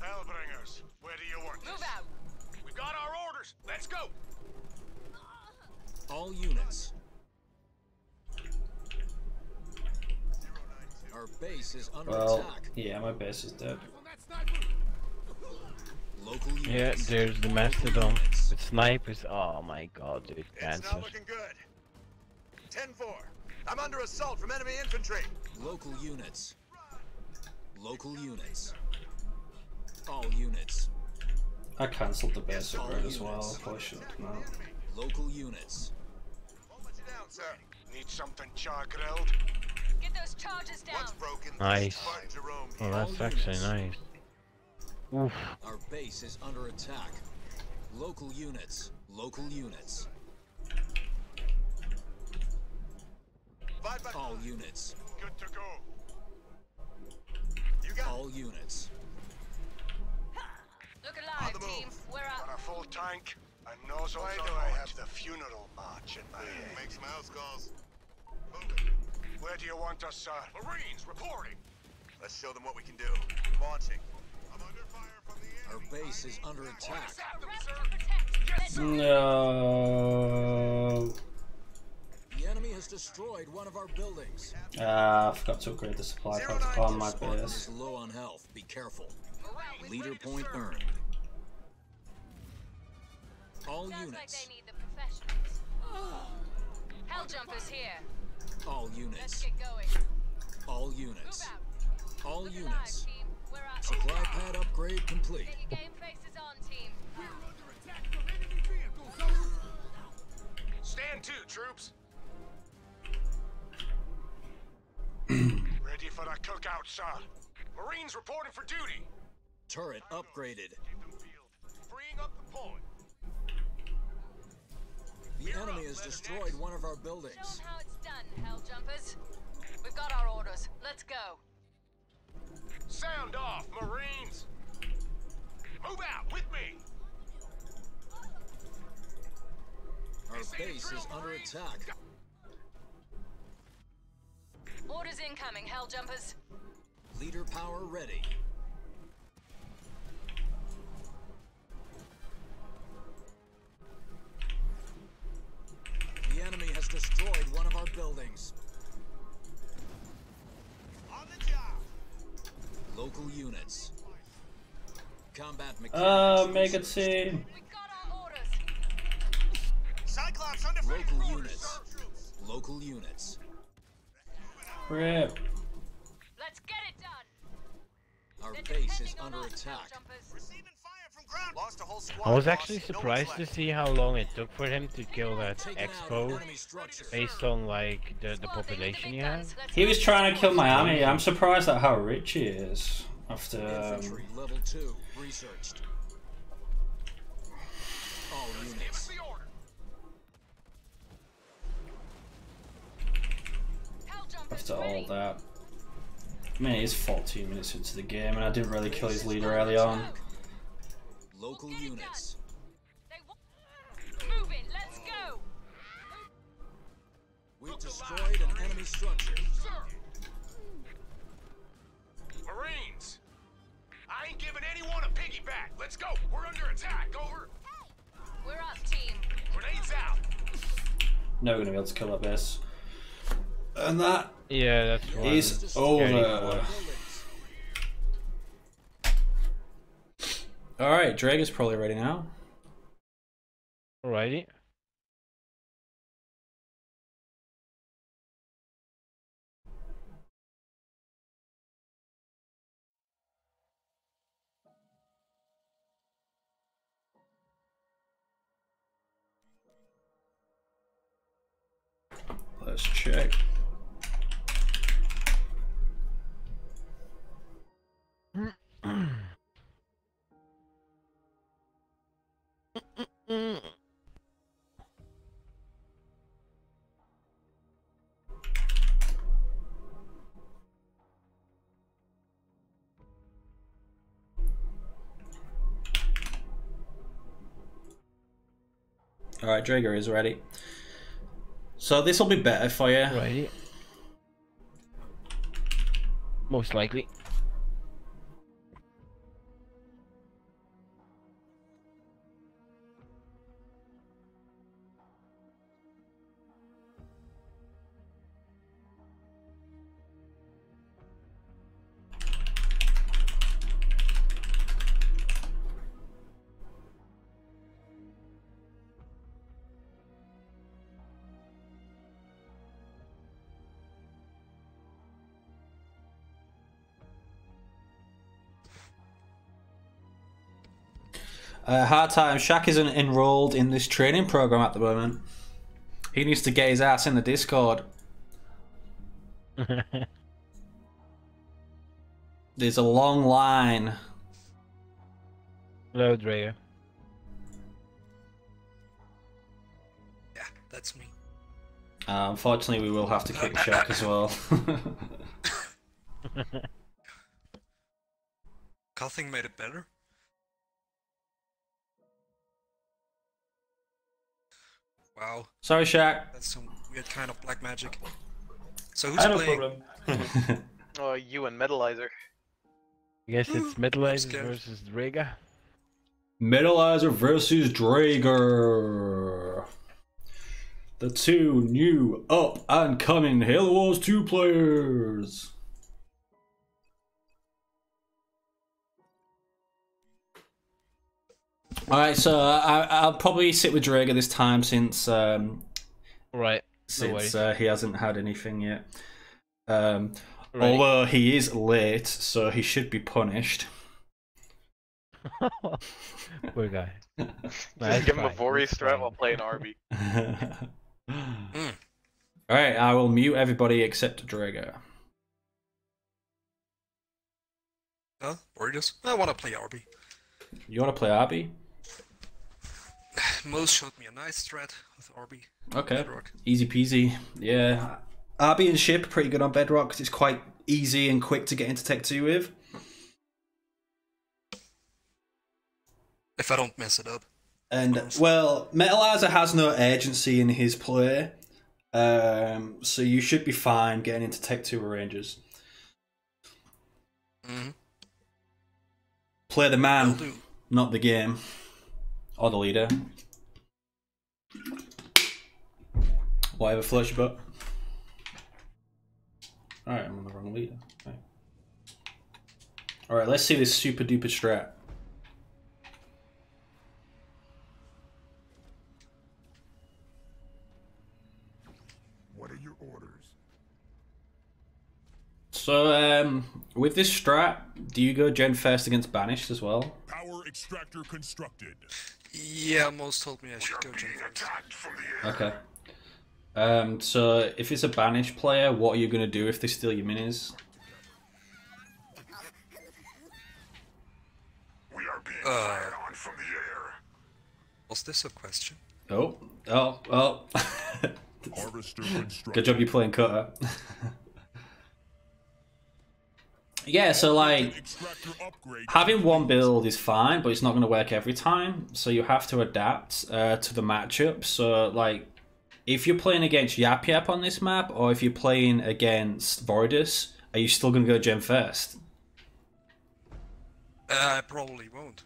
S6: Hellbringers, where do you want
S5: Move
S6: this?
S5: out.
S6: We got our orders. Let's go.
S3: All units. Our base is under
S1: well,
S3: attack.
S1: yeah, my base is dead.
S4: On that sniper.
S3: Local units.
S2: Yeah, there's the Mastodon. With snipers, oh my god, dude,
S6: It's
S2: cancer.
S6: not looking good. 10-4. I'm under assault from enemy infantry.
S3: Local units. Local units. All units.
S1: I cancelled the base upgrade as well. I probably should have done that.
S3: Local units.
S6: Won't let you down, sir. Need something char-grilled?
S5: Get those charges down.
S6: What's broken?
S2: Nice.
S6: Spartan Jerome
S2: Oh,
S6: here.
S2: that's actually nice. Oof.
S3: Our base is under attack. Local units. Local units.
S6: Fight back.
S3: All units.
S6: Good to go. You got
S3: All units.
S5: Look
S6: on
S5: alive,
S6: the
S5: team.
S6: move.
S5: We're
S6: Got
S5: up.
S6: a full tank and nozzles. Why do I have the funeral march in my head? Make some house calls. Moving. Where do you want us, sir? Marines reporting. Let's show them what we can do. Launching. I'm under fire from the
S3: Our
S6: enemy.
S3: base is under attack.
S6: Yes, sir.
S1: No.
S3: The enemy has destroyed one of our buildings.
S1: I forgot to upgrade the supply protocol on my
S3: Spartan
S1: base.
S3: is low on health. Be careful. Leader point earned. All
S5: Sounds like
S3: units.
S5: they need the professionals. Hell jumpers here.
S3: All
S5: Let's
S3: units.
S5: get going.
S3: All
S5: Move
S3: units.
S5: out.
S3: All
S5: Look alive,
S3: units.
S5: team. We're up.
S3: Supply pad upgrade complete.
S5: Get your game faces on, team.
S4: We're under attack from enemy vehicles. Over.
S6: Stand to, troops. Ready for the cookout, sir. Marines reporting for duty.
S3: Turret upgraded.
S6: Keep them field. Freeing up the point.
S3: The enemy has destroyed one of our
S5: Show
S3: buildings.
S5: them how it's done, hell jumpers. We've got our orders. Let's go.
S6: Sound off, Marines. Move out with me.
S3: Our base is under attack.
S5: Orders incoming, hell jumpers.
S3: Leader power ready. The enemy has destroyed one of our buildings.
S6: On the job.
S3: Local units. Combat mechanics.
S1: Mega team.
S5: We got our orders.
S6: Cyclops undefeated.
S3: Local
S6: for orders,
S3: units.
S6: sir.
S3: Local units.
S1: Rip.
S5: Let's get it done.
S3: Our
S5: They're
S3: base is
S5: depending on
S3: under
S5: us, hell
S3: attack.
S5: jumpers.
S6: Receiving fire from ground. Lost a whole squad.
S2: I was
S6: boss.
S2: actually
S6: No one's
S2: surprised to
S6: left.
S2: see how long it took for him to kill that
S3: Taking out
S2: expo
S3: enemy structure.
S2: based on like the
S5: Squad, they need the
S2: population
S5: big
S2: he had.
S5: guns. Let's
S1: He
S5: go.
S1: was trying to kill Miami. I'm surprised at how rich he is after.
S3: Infantry level 2 researched. All
S6: Give us
S3: units.
S6: the order.
S5: Hell jumpers
S1: After all
S5: ready.
S1: that. I mean, it's 14 minutes into the game, and I didn't really kill his leader early on.
S3: Local
S5: Get it
S3: units.
S5: They move it. Let's go.
S3: We've destroyed an enemy structure.
S6: Sir. Marines. I ain't giving anyone a piggyback. Let's go. We're under attack. Over.
S5: We're up, team.
S6: Grenades out.
S1: Never gonna be able to kill that base. And that
S2: Yeah, that's why.
S1: is
S2: Scary
S1: over.
S2: boy.
S1: Alright, Drake is probably ready now.
S2: Alrighty.
S1: Let's check. Alright, Drager is ready. So this will be better for you.
S2: Alrighty. Most likely.
S1: Hard time. Shaq isn't enrolled in this training program at the moment. He needs to get his ass in the Discord. There's a long line.
S2: Hello, Drea.
S10: Yeah, that's me.
S1: Unfortunately, we will have to kick Shaq as well.
S10: Coughing made it better. Wow.
S1: Sorry, Shaq.
S10: That's some weird kind of black magic. So who's
S7: Ah, no
S10: playing?
S7: problem.
S8: Oh, you and Metalizer.
S2: I guess it's Metalizer
S10: scared.
S2: versus Draga.
S1: Metalizer versus Drager. The two new up and coming Halo Wars 2 players. Alright, so I'll probably sit with Drager this time since
S2: Right.
S1: since he hasn't had anything yet.
S2: Right.
S1: Although he is late, so he should be punished.
S2: Poor guy.
S8: Just give him a Vori strat while playing Arby.
S1: Alright, I will mute everybody except Drager.
S10: Huh? Warriors? I want to play Arby.
S1: You want to play Arby?
S10: Mo's showed me a nice strat with Arby.
S1: Okay,
S10: Bedrock.
S1: easy peasy. Yeah, Arby and Ship are pretty good on Bedrock because it's quite easy and quick to get into Tech 2 with.
S10: If I don't mess it up.
S1: And, well, Metalizer has no agency in his play, so you should be fine getting into Tech 2 with Rangers.
S10: Mm-hmm.
S1: Play the
S10: Will
S1: man,
S10: do.
S1: not the game. Or the leader. Whatever floats your boat. Alright, I'm on the wrong leader. Right. Alright, let's see this super duper strat.
S4: What are your orders?
S1: So, with this strat, do you go Gen first against Banished as well?
S4: Power extractor constructed.
S10: Yeah, Mo's told me I should go Gen first.
S1: Okay. So if it's a Banished player, what are you going to do if they steal your minis?
S6: We are being fired on from the air.
S10: Was this a question?
S1: Oh.
S4: Harvester constructed.
S1: Good job you playing Cutter. Yeah, so like,
S4: Extractor upgrade.
S1: having one build is fine, but it's not going to work every time, so you have to adapt to the matchup. So like, if you're playing against Yap Yap on this map, or if you're playing against Voridus, are you still going to go Gen first?
S10: I probably won't,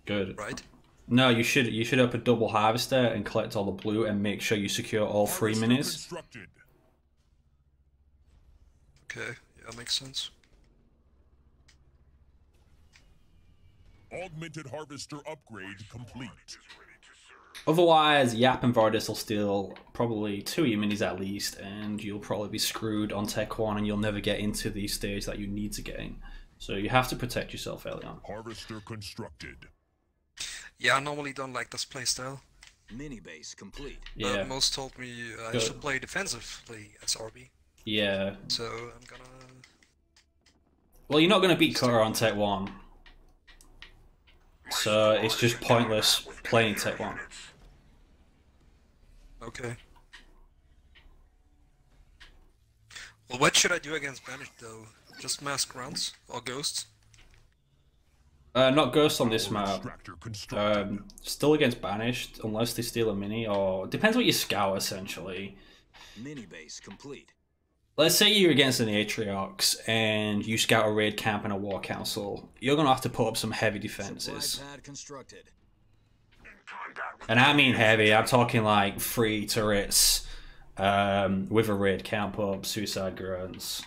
S1: Good.
S10: right?
S1: No, you should open double harvester and collect all the blue and make sure you secure all 3
S4: Harvester
S1: minis.
S4: constructed.
S10: Okay, yeah, makes sense.
S4: Augmented harvester upgrade complete.
S1: Otherwise, Yap and Voridus will steal probably 2 of your minis at least, and you'll probably be screwed on Tech 1 and you'll never get into the stage that you need to get in. So you have to protect yourself early on.
S4: Harvester constructed.
S10: Yeah, I normally don't like this playstyle.
S3: Mini base complete.
S1: Yeah,
S10: But Mo's told me I
S1: Good.
S10: should play defensively as RB.
S1: yeah.
S10: So I'm gonna...
S1: Well, you're not going to beat Cutter on Tech 1. So it's just pointless playing Tech 1.
S10: Okay. Well, what should I do against Banished though? Just mask rounds? Or ghosts?
S1: Not Ghost on this
S4: Power
S1: map.
S4: extractor constructed.
S1: Still against Banished, unless they steal a mini, or... Depends what you scout, essentially.
S3: Mini base complete.
S1: Let's say you're against an Atriox, and you scout a raid camp and a war council. You're going to have to put up some heavy defenses.
S3: Supply pad constructed.
S1: And I mean heavy, I'm talking like 3 turrets, with a raid camp up, suicide grunts.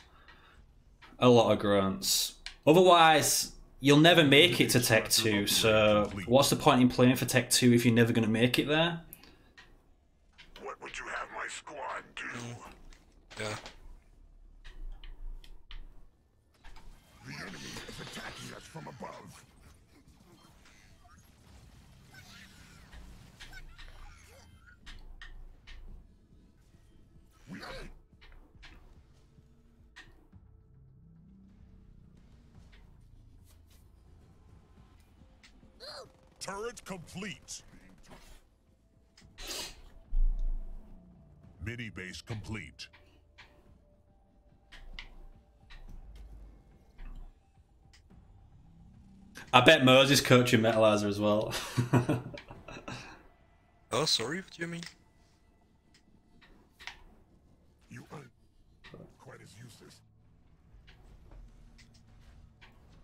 S1: A lot of grunts. Otherwise, you'll never make it to Tech 2, so what's the point in playing for Tech 2 if you're never going to make it there?
S6: What would you have my squad do?
S10: Yeah.
S4: The enemy is attacking us from above. We are... Turret complete.
S11: Mini base complete.
S1: I bet Moses coaching Metalizer as well.
S10: Oh, sorry, what do you mean?
S11: You are quite as useless.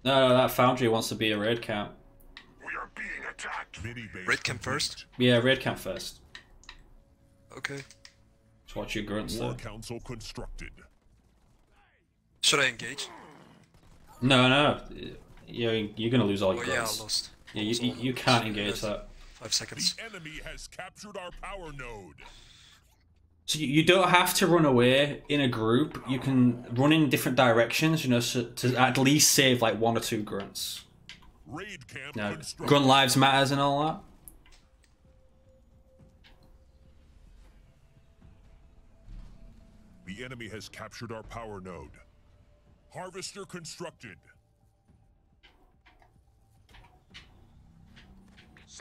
S1: No, that Foundry wants to be a raid camp.
S11: We are being attacked. Mini base
S10: Raid camp first?
S1: Yeah, raid camp first.
S10: Okay.
S1: Just watch your grunts
S11: War
S1: though.
S11: council constructed.
S10: Should I engage?
S1: No. You're gonna lose all your
S10: Oh yeah,
S1: grunts.
S10: I lost.
S1: Yeah, you can't engage that.
S10: 5 seconds.
S11: The enemy has captured our power node.
S1: So you don't have to run away in a group. You can run in different directions, you know, so to at least save like 1 or 2 grunts.
S11: Raid camp
S1: No,
S11: constructed.
S1: grunt lives matters and all that.
S11: The enemy has captured our power node. Harvester constructed.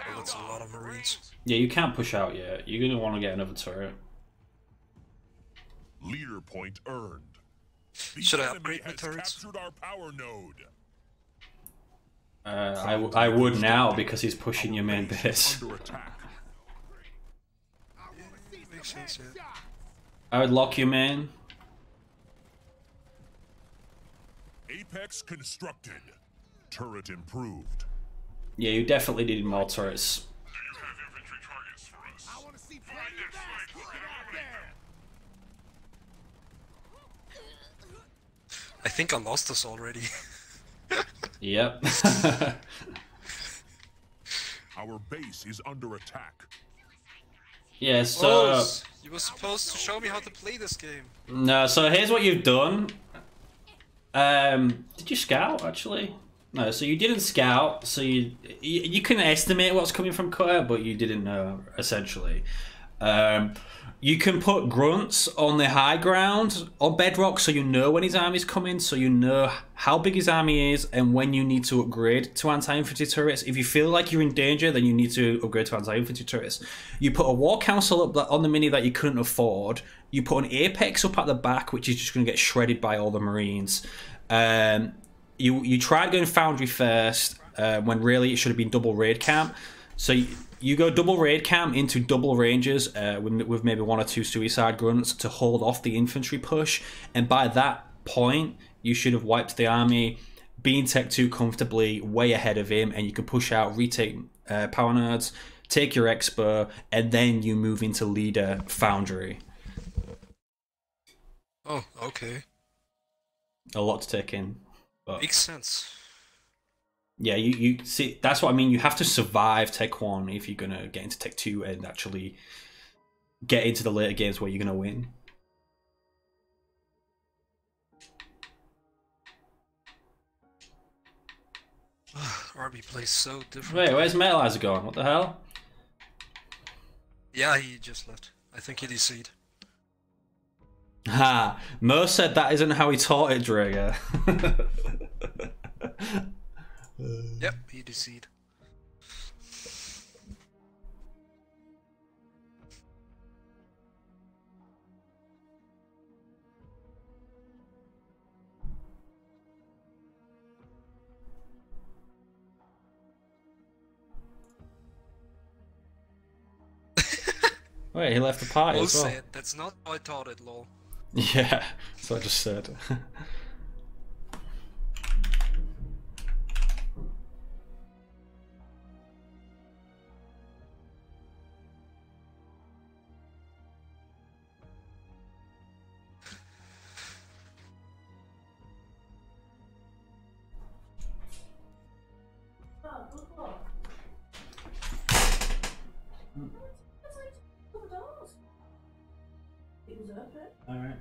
S10: Oh, that's a lot of Marines.
S1: Yeah, you can't push out yet. You're gonna want to get another turret.
S11: Leader point earned. The
S10: Should I
S11: enemy
S10: upgrade my
S11: has
S10: turrets?
S11: captured our power node.
S1: I would now because he's pushing your main base.
S11: Under attack.
S10: Makes sense, yeah.
S1: I would lock your main.
S11: Apex constructed. Turret improved.
S1: Yeah, you definitely need more turrets.
S11: Do you have infantry targets for us?
S4: I want to see plenty of ass kicking out there.
S10: I think I lost this already.
S1: Yep.
S11: Our base is under attack.
S1: Yeah, so...
S10: Oh, you were supposed to show me how to play this game.
S1: No, so here's what you've done. Did you scout, actually? No, so you didn't scout, so you can estimate what's coming from Cutter, but you didn't know, essentially. You can put grunts on the high ground on Bedrock, so you know when his army's coming, so you know how big his army is and when you need to upgrade to anti-infantry turrets. If you feel like you're in danger, then you need to upgrade to anti-infantry turrets. You put a war council up on the mini that you couldn't afford. You put an apex up at the back, which is just going to get shredded by all the Marines. You tried going Foundry first, when really it should have been double raid camp. So you go double raid camp into double rangers with maybe 1 or 2 suicide grunts to hold off the infantry push. And by that point, you should have wiped the army, been Tech 2 comfortably, way ahead of him, and you can push out, retake power nodes, take your expo, and then you move into leader Foundry.
S10: Oh, okay.
S1: A lot to take in. But...
S10: Makes sense.
S1: Yeah, you see, that's what I mean. You have to survive Tech 1 if you're going to get into Tech 2 and actually get into the later games where you're going to win.
S10: RB plays so different.
S1: Wait, where's Metalizer going? What the hell?
S10: Yeah, he just left. I think he DC'd.
S1: Ha! Mo said that isn't how he taught it, Drager.
S10: Yep, he DC'd.
S1: Wait, he left the party
S10: Mo
S1: as well.
S10: said, that's not how I taught it, lol.
S1: Yeah, that's what I just said. Alright.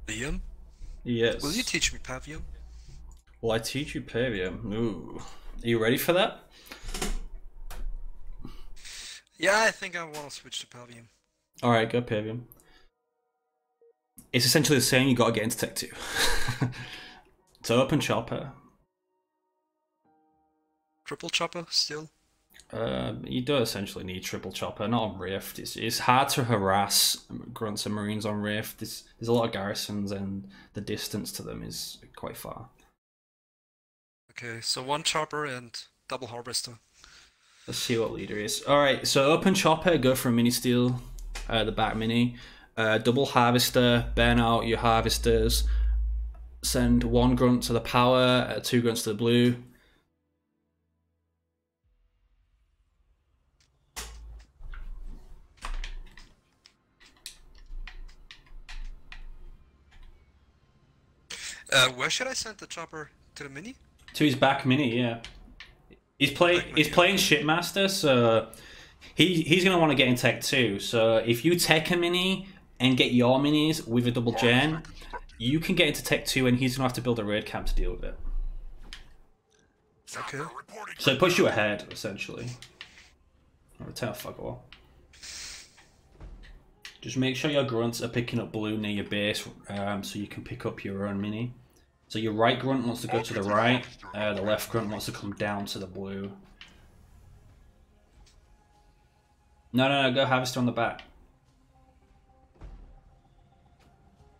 S10: Liam?
S1: Yes.
S10: Will you teach me Pavium?
S1: Will I teach you Pavium? Ooh. Are you ready for that?
S10: Yeah, I think I want to switch to Pavium.
S1: Alright, go Pavium. It's essentially the same, you gotta get into Tech 2. So open chopper.
S10: Triple chopper still?
S1: You do essentially need triple chopper, not on Rift. It's hard to harass grunts and marines on Rift. There's a lot of garrisons and the distance to them is quite far.
S10: Okay, so one chopper and double harvester.
S1: Let's see what leader is. Alright, so open chopper, go for a mini steel, the back mini. Double harvester, burn out your harvesters. Send one grunt to the power, two grunts to the blue.
S10: Where should I send the chopper? To the mini?
S1: To his back mini, yeah. He's playing Shipmaster, so he's gonna want to get in Tech 2. So if you tech a mini and get your minis with a double gen, you can get into Tech 2 and he's gonna have to build a raid camp to deal with it.
S10: Okay.
S1: So it puts you ahead, essentially. Return fuck all. Just make sure your grunts are picking up blue near your base, so you can pick up your own mini. So your right grunt wants to go to the right, the left grunt wants to come down to the blue. No, go harvester on the back.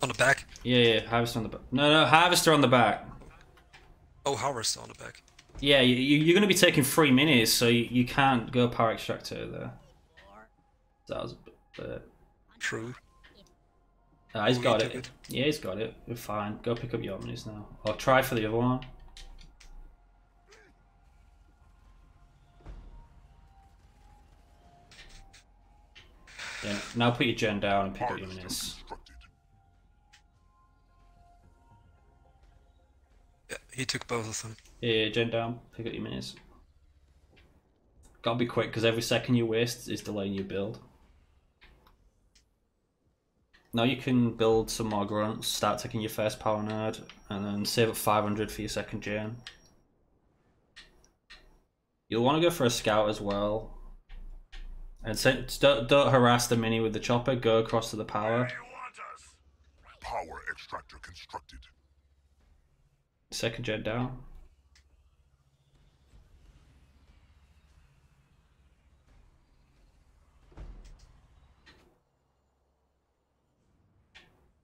S10: On the back?
S1: Yeah, harvester on the back. No, harvester on the back.
S10: Oh, harvester on the back.
S1: Yeah, you're going to be taking 3 minis, so you can't go power extractor there. That was a bit...
S10: True.
S1: He's got it. Yeah, he's got it. We're fine. Go pick up your minis now. Or try for the other one. Yeah, now put your gen down and pick up your minis.
S10: Yeah, he took both of them.
S1: Yeah, gen down, pick up your minis. Gotta be quick, because every second you waste is delaying your build. Now you can build some more grunts, start taking your first power node, and then save up 500 for your second gen. You'll want to go for a scout as well. And don't harass the mini with the chopper, go across to the power.
S11: Power extractor constructed.
S1: Second gen down.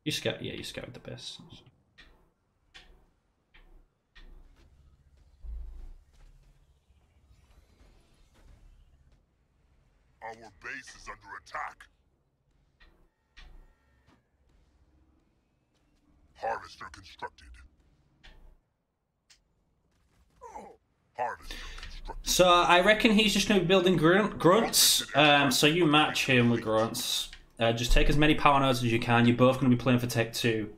S1: You scout, yeah, you scouted the best.
S11: Our base is under attack. Harvester constructed. Harvester constructed.
S1: So I reckon he's just going to be building grunts. So you match him with grunts. Just take as many power nodes as you can. You're both going to be playing for Tech 2.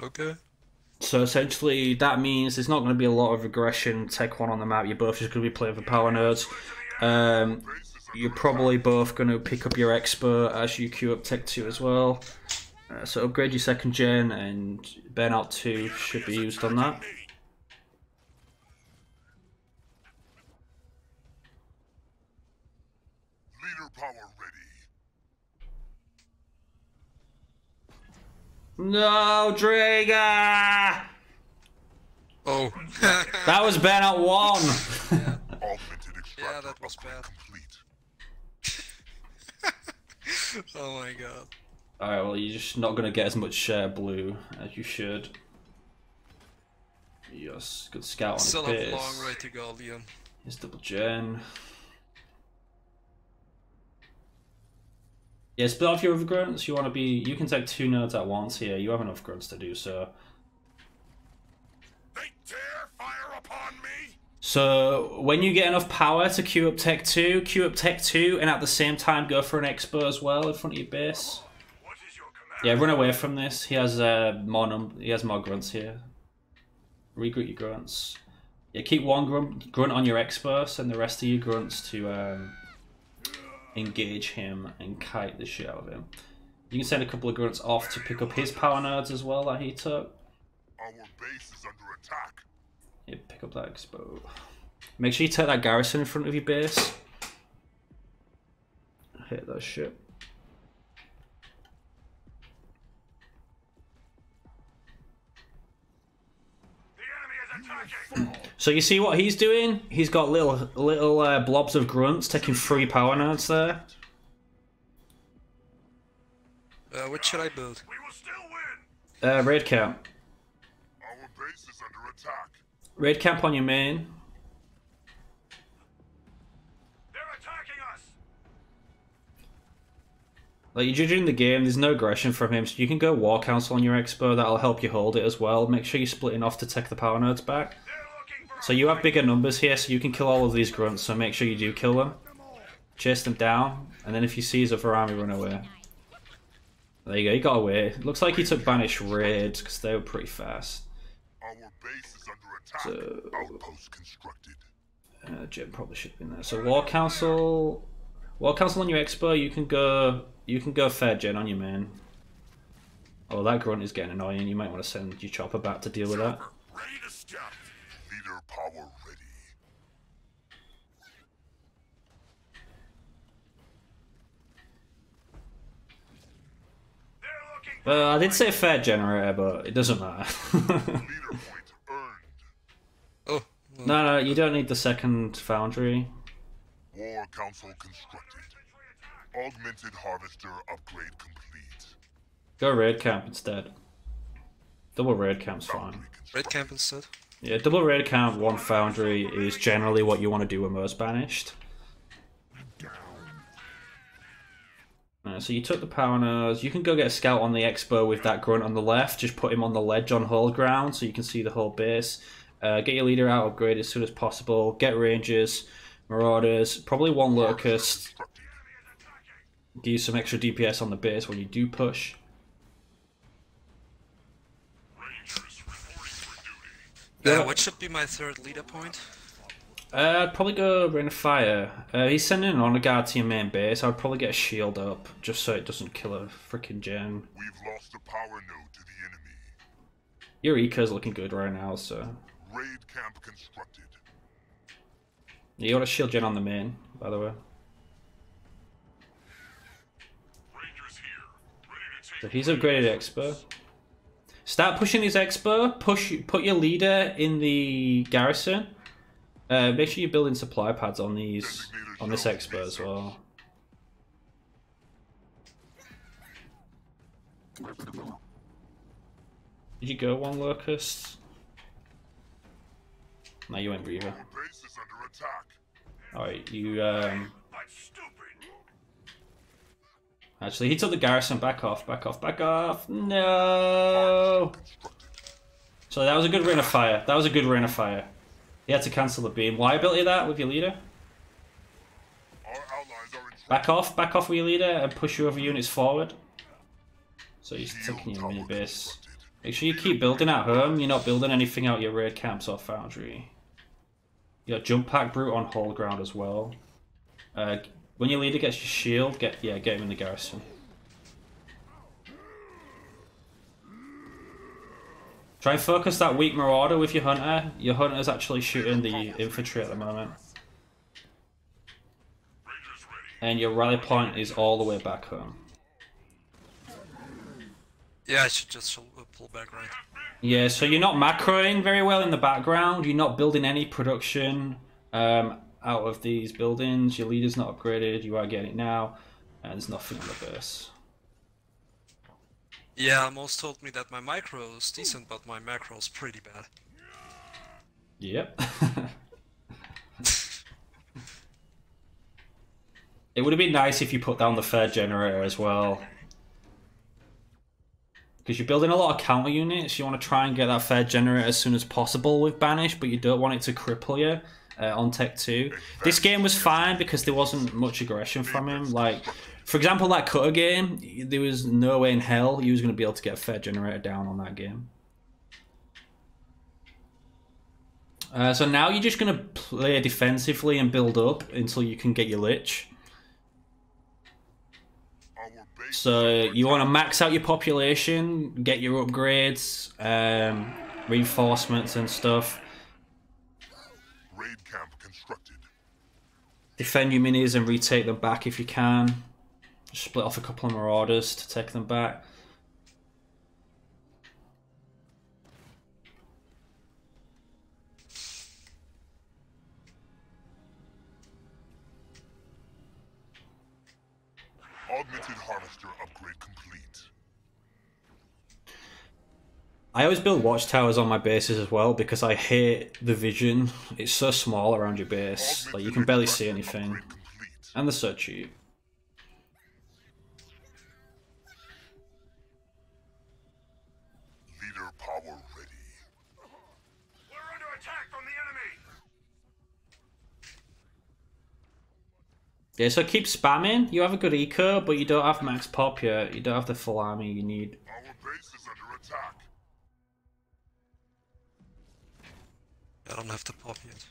S10: Okay.
S1: So essentially, that means there's not going to be a lot of aggression Tech 1 on the map. You're both just going to be playing for power nodes. You're probably both going to pick up your Expo as you queue up Tech 2 as well. So upgrade your second gen, and Burnout 2 should be used on that.
S11: Leader power ready.
S1: No, Draga!
S10: Oh.
S1: That was Burnout 1!
S10: Yeah, that was bad. Oh my god.
S1: Alright, well, you're just not going to get as much blue as you should. Yes, good scout on
S10: Still
S1: his
S10: have a
S1: base.
S10: long way to go, Liam.
S1: Here's double gen. Yeah, split off your other grunts. You want to be. You can take 2 nodes at once here. You have enough grunts to do so.
S11: They dare fire upon me.
S1: So when you get enough power to queue up Tech 2, and at the same time go for an Expo as well in front of your base. Yeah, run away from this. He has more grunts here. Regroup your grunts. Yeah, keep one grunt on your Expo, send the rest of your grunts to engage him and kite the shit out of him. You can send a couple of grunts off to pick up his power nodes as well that he took.
S11: Our base is under attack.
S1: Yeah, pick up that expo. Make sure you take that garrison in front of your base. Hit that shit. So you see what he's doing? He's got little blobs of grunts taking 3 power nodes there.
S10: What should I build?
S1: Raid camp.
S11: Our base is under attack.
S1: Raid camp on your main.
S11: They're attacking us.
S1: Like, you're judging the game, there's no aggression from him, so you can go War Council on your Expo, that'll help you hold it as well. Make sure you're splitting off to take the power nodes back. So you have bigger numbers here, so you can kill all of these grunts, so make sure you do kill them. Chase them down, and then if you see his other army, run away. There you go, he got away. Looks like he took Banished raids, because they were pretty fast.
S11: Our base is under attack.
S1: So,
S11: Outpost constructed.
S1: Jim probably should have been there. So War Council on your Expo, you can go fair gen on your main. Oh, that grunt is getting annoying. You might want to send your chopper back to deal with that.
S11: Ready to step. Leader power ready.
S1: I did say fair generator, but it doesn't matter.
S10: Oh.
S1: No, you don't need the second foundry.
S11: War Council constructed. Augmented harvester upgrade complete.
S1: Go raid camp instead. Double raid camp's fine.
S10: Raid camp instead?
S1: Yeah, double raid camp, 1 foundry is generally what you want to do with most banished. So you took the power nodes. You can go get a scout on the Expo with that grunt on the left. Just put him on the ledge on whole ground so you can see the whole base. Get your leader out, upgrade as soon as possible. Get rangers, marauders, probably 1 locust. Give you some extra DPS on the base when you do push.
S10: What should be my 3rd leader point?
S1: I'd probably go Rain of Fire. He's sending an honor guard to your main base. I'd probably get a shield up just so it doesn't kill a freaking gen.
S11: We've lost a power node to the enemy.
S1: Your eco's looking good right now, so.
S11: Raid camp constructed.
S1: You got a shield gen on the main, by the way.
S11: Rangers here. Ready to take.
S1: So he's upgraded Expo. Start pushing his Expo. Put your leader in the garrison. Make sure you're building supply pads on this Expo as well. Did you go 1 locust? No, you went Breather. Alright, you actually, he took the garrison. Back off, back off, back off. No! So that was a good Rain of Fire. That was a good Rain of Fire. He had to cancel the beam. Liability that with your leader. Back off with your leader and push your other units forward. So he's taking your mini base. Make sure you keep building at home. You're not building anything out your raid camps or foundry. You got jump pack brute on whole ground as well. When your leader gets your shield, get him in the garrison. Try and focus that weak marauder with your hunter. Your hunter's actually shooting the infantry at the moment. And your rally point is all the way back home.
S10: Yeah, I should just pull back, right?
S1: Yeah, so you're not macroing very well in the background. You're not building any production out of these buildings. Your leader's not upgraded. You are getting it now. And there's nothing on the base.
S10: Yeah, most told me that my micro is decent, but my macro is pretty bad.
S1: Yep. It would have been nice if you put down the third generator as well. Because you're building a lot of counter units, you want to try and get that third generator as soon as possible with Banish, but you don't want it to cripple you on Tech 2. This game was fine because there wasn't much aggression from him. Like, for example, that Cutter game, there was no way in hell he was going to be able to get a third generator down on that game. So now you're just going to play defensively and build up until you can get your Lich. So you want to max out your population, get your upgrades, reinforcements and stuff.
S11: Raid camp constructed.
S1: Defend your minis and retake them back if you can. Split off a couple of marauders to take them back.
S11: Augmented harvester upgrade complete.
S1: I always build watchtowers on my bases as well because I hate the vision. It's so small around your base, like you can barely see anything. And they're so cheap.
S11: Leader power ready. We're under attack from the enemy.
S1: Yeah, so keep spamming. You have a good eco, but you don't have max pop yet. You don't have the full army you need.
S11: Our base is under attack.
S10: I don't have the pop yet.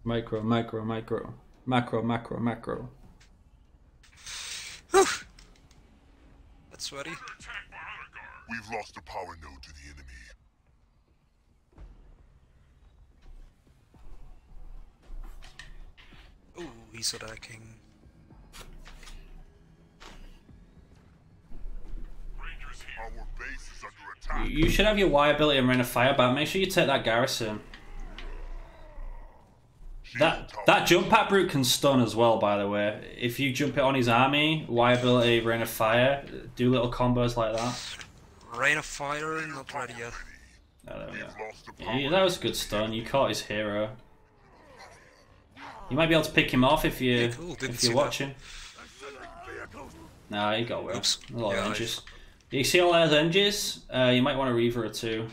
S1: Micro, micro, micro. Macro, macro, macro.
S10: Whew. That's sweaty.
S11: We've lost a power node to the enemy.
S10: Ooh, he's attacking.
S11: Our base is under attack.
S1: You should have your Y ability and Rain of Fire back. Make sure you take that garrison. That jump at brute can stun as well, by the way. If you jump it on his army, Y ability, Rain of Fire, do little combos like that.
S10: Rain of Fire, not ready yet.
S1: Oh, there we go. Yeah, that was a good stun. You caught his hero. You might be able to pick him off if you if you're watching. Nah, he got away. A lot of NGs. You see all those NGs? You might want a Reaver or two.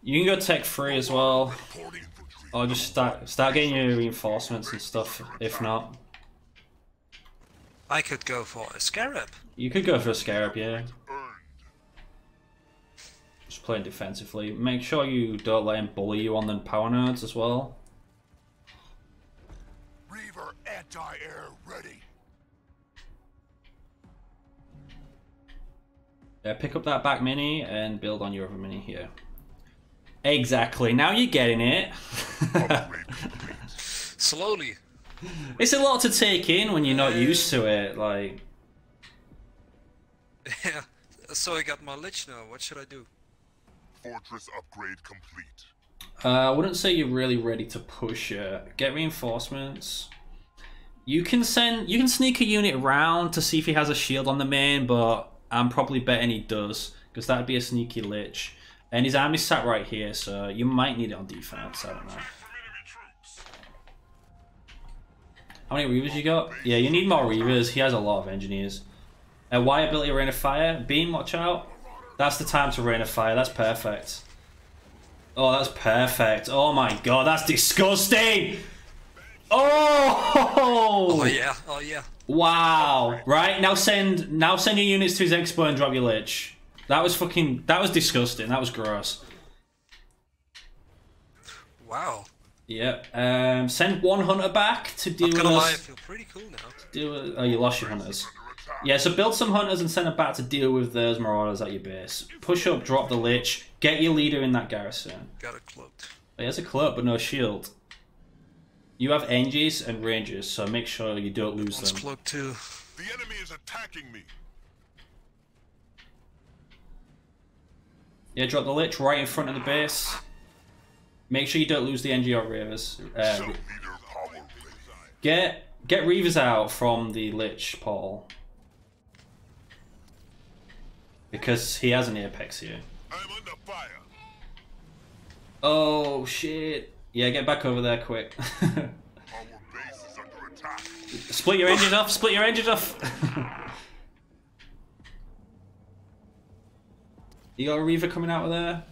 S1: You can go tech 3 as well. Or just start getting your reinforcements and stuff, if not.
S10: I could go for a Scarab.
S1: You could go for a Scarab, yeah. Just playing defensively. Make sure you don't let him bully you on the power nodes as well.
S11: Reaver anti-air ready.
S1: Yeah, pick up that back mini and build on your other mini here. Exactly. Now you're getting it.
S10: Slowly.
S1: It's a lot to take in when you're not used to it. Like.
S10: Yeah. So I got my Lich now. What should I do?
S11: Fortress upgrade complete.
S1: I wouldn't say you're really ready to push it. Get reinforcements. You can sneak a unit around to see if he has a shield on the main, but I'm probably betting he does because that'd be a sneaky Lich. And his army's sat right here, so you might need it on defense. I don't know. How many Reavers you got? Yeah, you need more Reavers. He has a lot of engineers. Y ability, Rain of Fire. Beam, watch out. That's the time to Rain of Fire. That's perfect. Oh, that's perfect. Oh my god, that's disgusting! Oh!
S10: Oh yeah, oh yeah.
S1: Wow. Right, now send your units to his Expo and drop your Lich. That was disgusting. That was gross.
S10: Wow.
S1: Yeah. Send one hunter back to deal with
S10: Not gonna lie, I feel pretty cool now.
S1: Oh, you lost your hunters. Yeah, so build some hunters and send them back to deal with those marauders at your base. Push up, drop the Lich, get your leader in that garrison.
S10: Got it cloaked.
S1: He has a cloak but no shield. You have Engies and Rangers, so make sure you don't lose them.
S10: Cloaked too.
S11: The enemy is attacking me.
S1: Yeah, drop the Lich right in front of the base. Make sure you don't lose the NG or Reavers. Get Reavers out from the Lich, Paul. Because he has an Apex here.
S11: I'm under fire.
S1: Oh shit. Yeah, get back over there quick.
S11: Our base is under attack.
S1: Split your engines off, split your engines off. You got a Reaver coming out of there?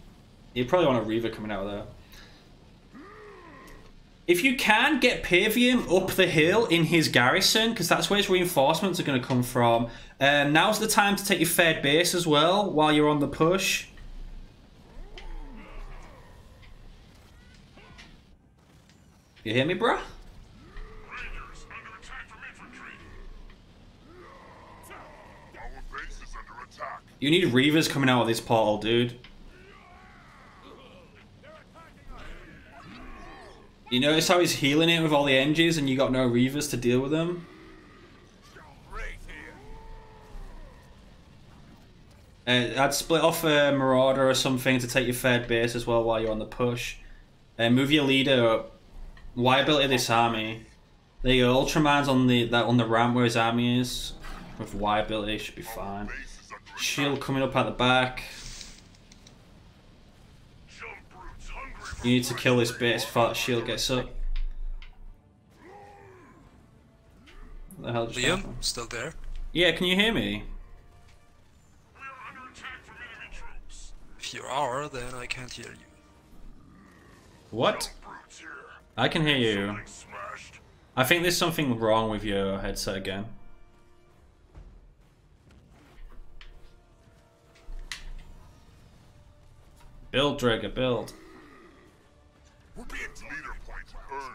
S1: You probably want a Reaver coming out of there. If you can, get Pavium up the hill in his garrison, because that's where his reinforcements are going to come from. Now's the time to take your third base as well, while you're on the push. You hear me, bruh? You need Reavers coming out of this portal, dude. You notice how he's healing it with all the Engies and you got no Reavers to deal with them? I'd split off a Marauder or something to take your third base as well while you're on the push. Move your leader up. Y ability this army. There you go, Ultraman's on the ramp where his army is. With Y ability, should be fine. Shield coming up at the back. You need to kill this base before that shield gets up. What the hell just
S10: Liam,
S1: happened?
S10: still there?
S1: Yeah, can you hear me?
S10: If you are, then I can't hear you.
S1: What? I can hear you. I think there's something wrong with your headset again. Build, Drager, build.
S11: We're being leader point earned.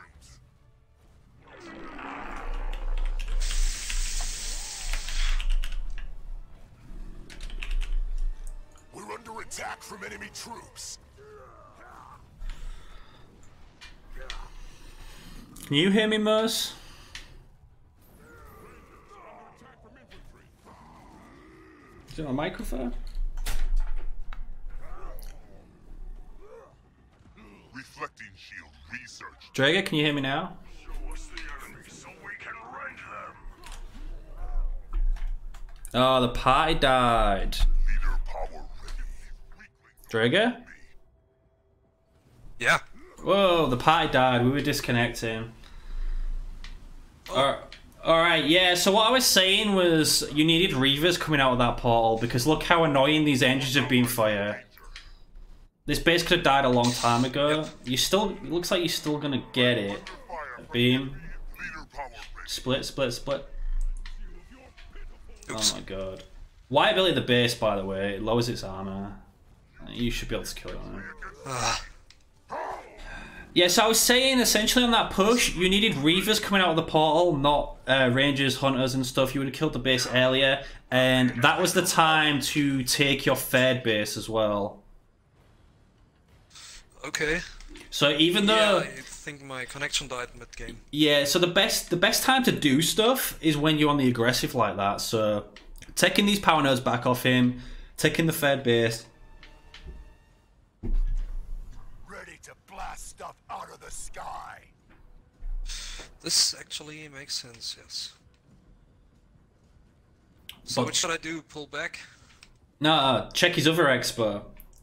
S11: We're under attack from enemy troops.
S1: Can you hear me, Murs? Is it on microphone?
S11: Reflecting shield research.
S1: Drager, can you hear me now?
S11: Show us the enemy so we can rend them.
S1: Oh, the party died.
S11: Leader power ready.
S1: Drager?
S10: Yeah.
S1: Whoa, the party died. We were disconnecting. Alright, yeah, so what I was saying was you needed Reavers coming out of that portal because look how annoying these engines have been for you. This base could have died a long time ago. You still, it looks like you're still gonna get it. Beam. Split, split, split. Oh my god. Y ability the base, by the way, it lowers its armor. You should be able to kill it on it. Yeah, so I was saying, essentially on that push, you needed Reavers coming out of the portal, not Rangers, Hunters and stuff. You would have killed the base earlier, and that was the time to take your third base as well.
S10: Okay.
S1: So even though...
S10: Yeah, I think my connection died mid-game.
S1: Yeah, so the best time to do stuff is when you're on the aggressive like that. So taking these power nodes back off him, taking the third base.
S11: Ready to blast stuff out of the sky.
S10: This actually makes sense, yes. So what should I do? Pull back?
S1: No, check his other expo.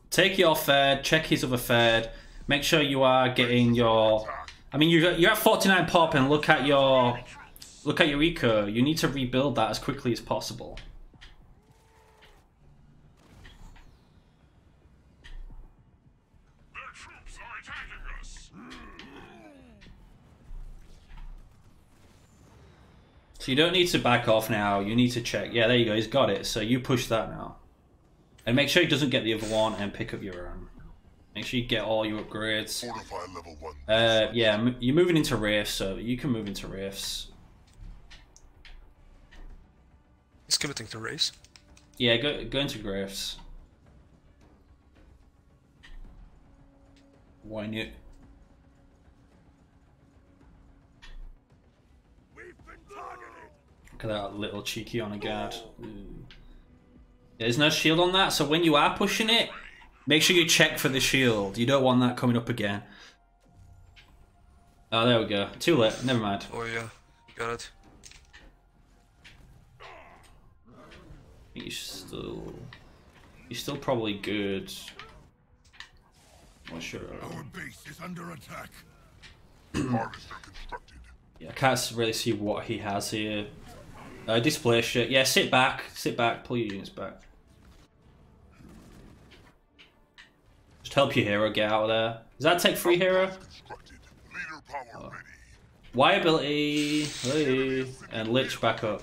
S1: Take your third, check his other third. Make sure you are getting your... I mean, you're at 49 pop and look at your eco. You need to rebuild that as quickly as possible.
S11: Their troops are attacking us.
S1: So you don't need to back off now. You need to check. Yeah, there you go. He's got it. So you push that now. And make sure he doesn't get the other one and pick up your own. Make sure you get all your upgrades.
S11: Fortify level 1.
S1: Yeah, you're moving into Wraiths, so you can move into Wraiths.
S10: He's committing to race.
S1: Yeah, go into Wraiths. Why not?
S11: We've been targeted.
S1: Look at that little cheeky on a guard. Ooh. There's no shield on that, so when you are pushing it, make sure you check for the shield. You don't want that coming up again. Oh, there we go. Too late. Never mind.
S10: Oh yeah, got it.
S1: You're still probably good. Not sure.
S11: Our base is under attack. Harvester constructed.
S1: Yeah, I can't really see what he has here. Display shit. Yeah, sit back, pull your units back. Just help your hero get out of there. Does that take free hero? Oh. Y ability, hey, and Lich back up.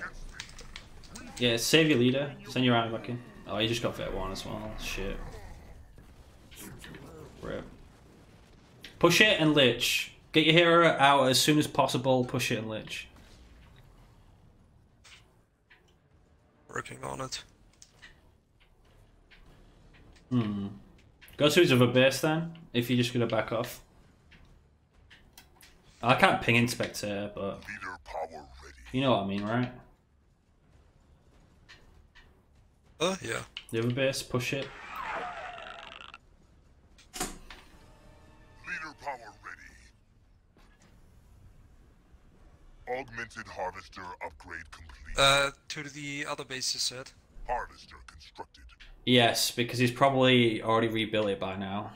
S1: Yeah, save your leader. Send your army back in. Oh, he just got vet 1 as well. Shit. Rip. Push it and Lich. Get your hero out as soon as possible. Push it and Lich.
S10: Working on it.
S1: Go to his other base then, if you're just gonna back off. I can't ping inspect here, but you know what I mean, right?
S10: Yeah.
S1: The other base, push it.
S11: Leader power ready. Augmented harvester upgrade complete.
S10: To the other base you said.
S11: Harvester constructed.
S1: Yes, because he's probably already rebuilt it by now.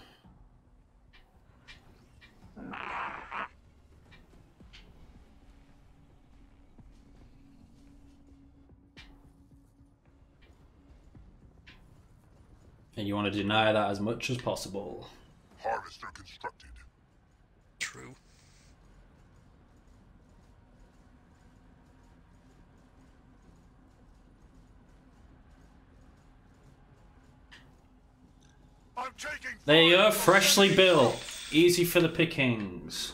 S1: And you want to deny that as much as possible.
S11: Harvester constructed.
S10: True.
S11: I'm taking.
S1: There you go, freshly built. Easy for the pickings.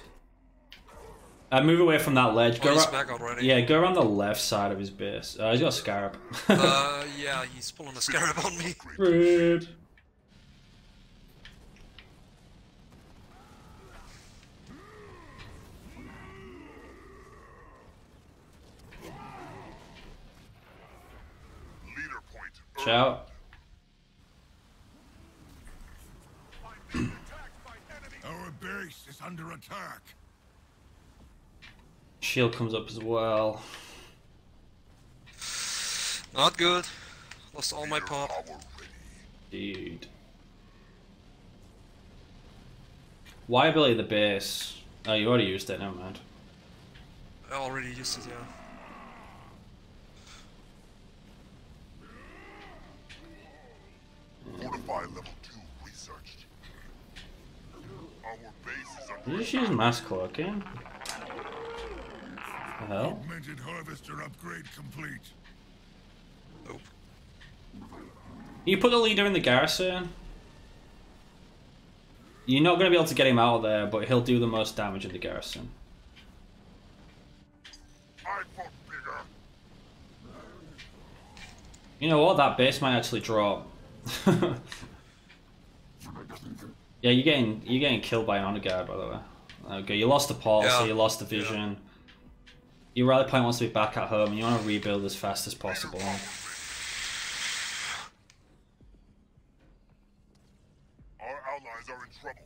S1: Move away from that ledge.
S10: Oh, he's back already.
S1: Yeah, go around the left side of his base. He's got a scarab.
S10: Yeah, he's pulling a scarab on me.
S1: Rude.
S11: Leader point.
S1: Shout.
S11: Our base is under attack.
S1: Shield comes up as well.
S10: Not good. Lost all my pop.
S1: Dude. Why ability the base? Oh, you already used it, never mind.
S10: I already used it, yeah.
S11: Fortify level 2 researched. Our base is
S1: Did you just use mass cloaking? The hell?
S11: Augmented harvester upgrade complete.
S10: Nope.
S1: You put the leader in the garrison. You're not going to be able to get him out of there, but he'll do the most damage in the garrison.
S11: I fought bigger.
S1: You know what? That base might actually drop. Yeah, you're getting killed by an honor guard, by the way. Okay, you lost the pulse, so you lost the vision. Yeah. Your rally point wants to be back at home, and you want to rebuild as fast as possible.
S11: Our allies are in trouble.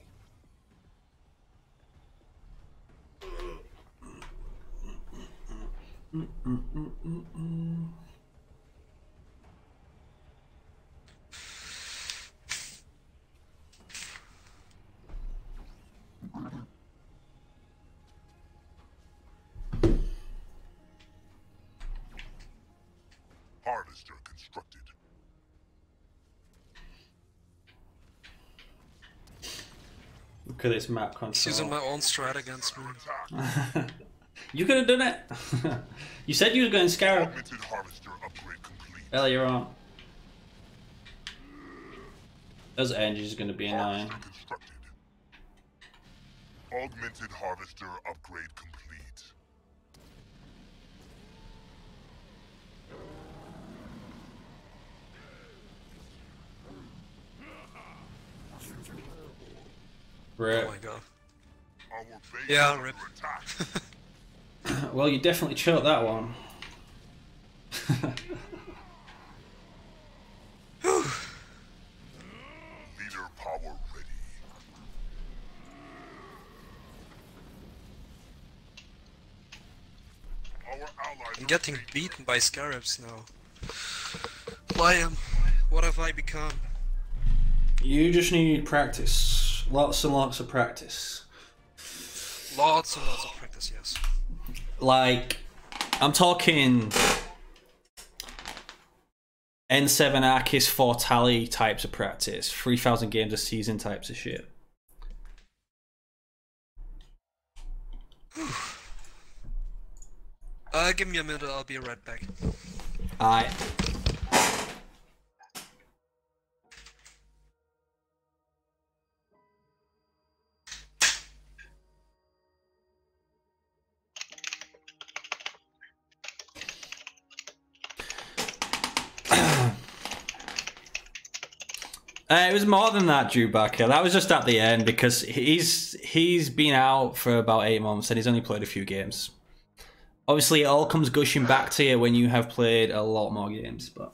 S11: Harvester constructed.
S1: Look at this map control.
S10: He's using my own strat against me.
S1: You could have done it. You said you were going Scarab.
S11: Augmented harvester upgrade complete.
S1: Earlier on. Those engines are going to be annoying.
S11: Augmented harvester upgrade complete.
S1: Rip.
S10: Oh my god. Yeah, rip.
S1: Well, you definitely choked that one.
S11: Leader power ready.
S10: I'm getting beaten by scarabs now. Why what have I become?
S1: You just need practice. Lots and lots of practice.
S10: Lots and lots of practice, yes.
S1: Like, I'm talking N7 Arcus 4 tally types of practice, 3,000 games a season types of shit.
S10: Give me a minute, I'll be right back.
S1: Alright. It was more than that, Drew Backer. That was just at the end because he's been out for about 8 months and he's only played a few games. Obviously, it all comes gushing back to you when you have played a lot more games, but.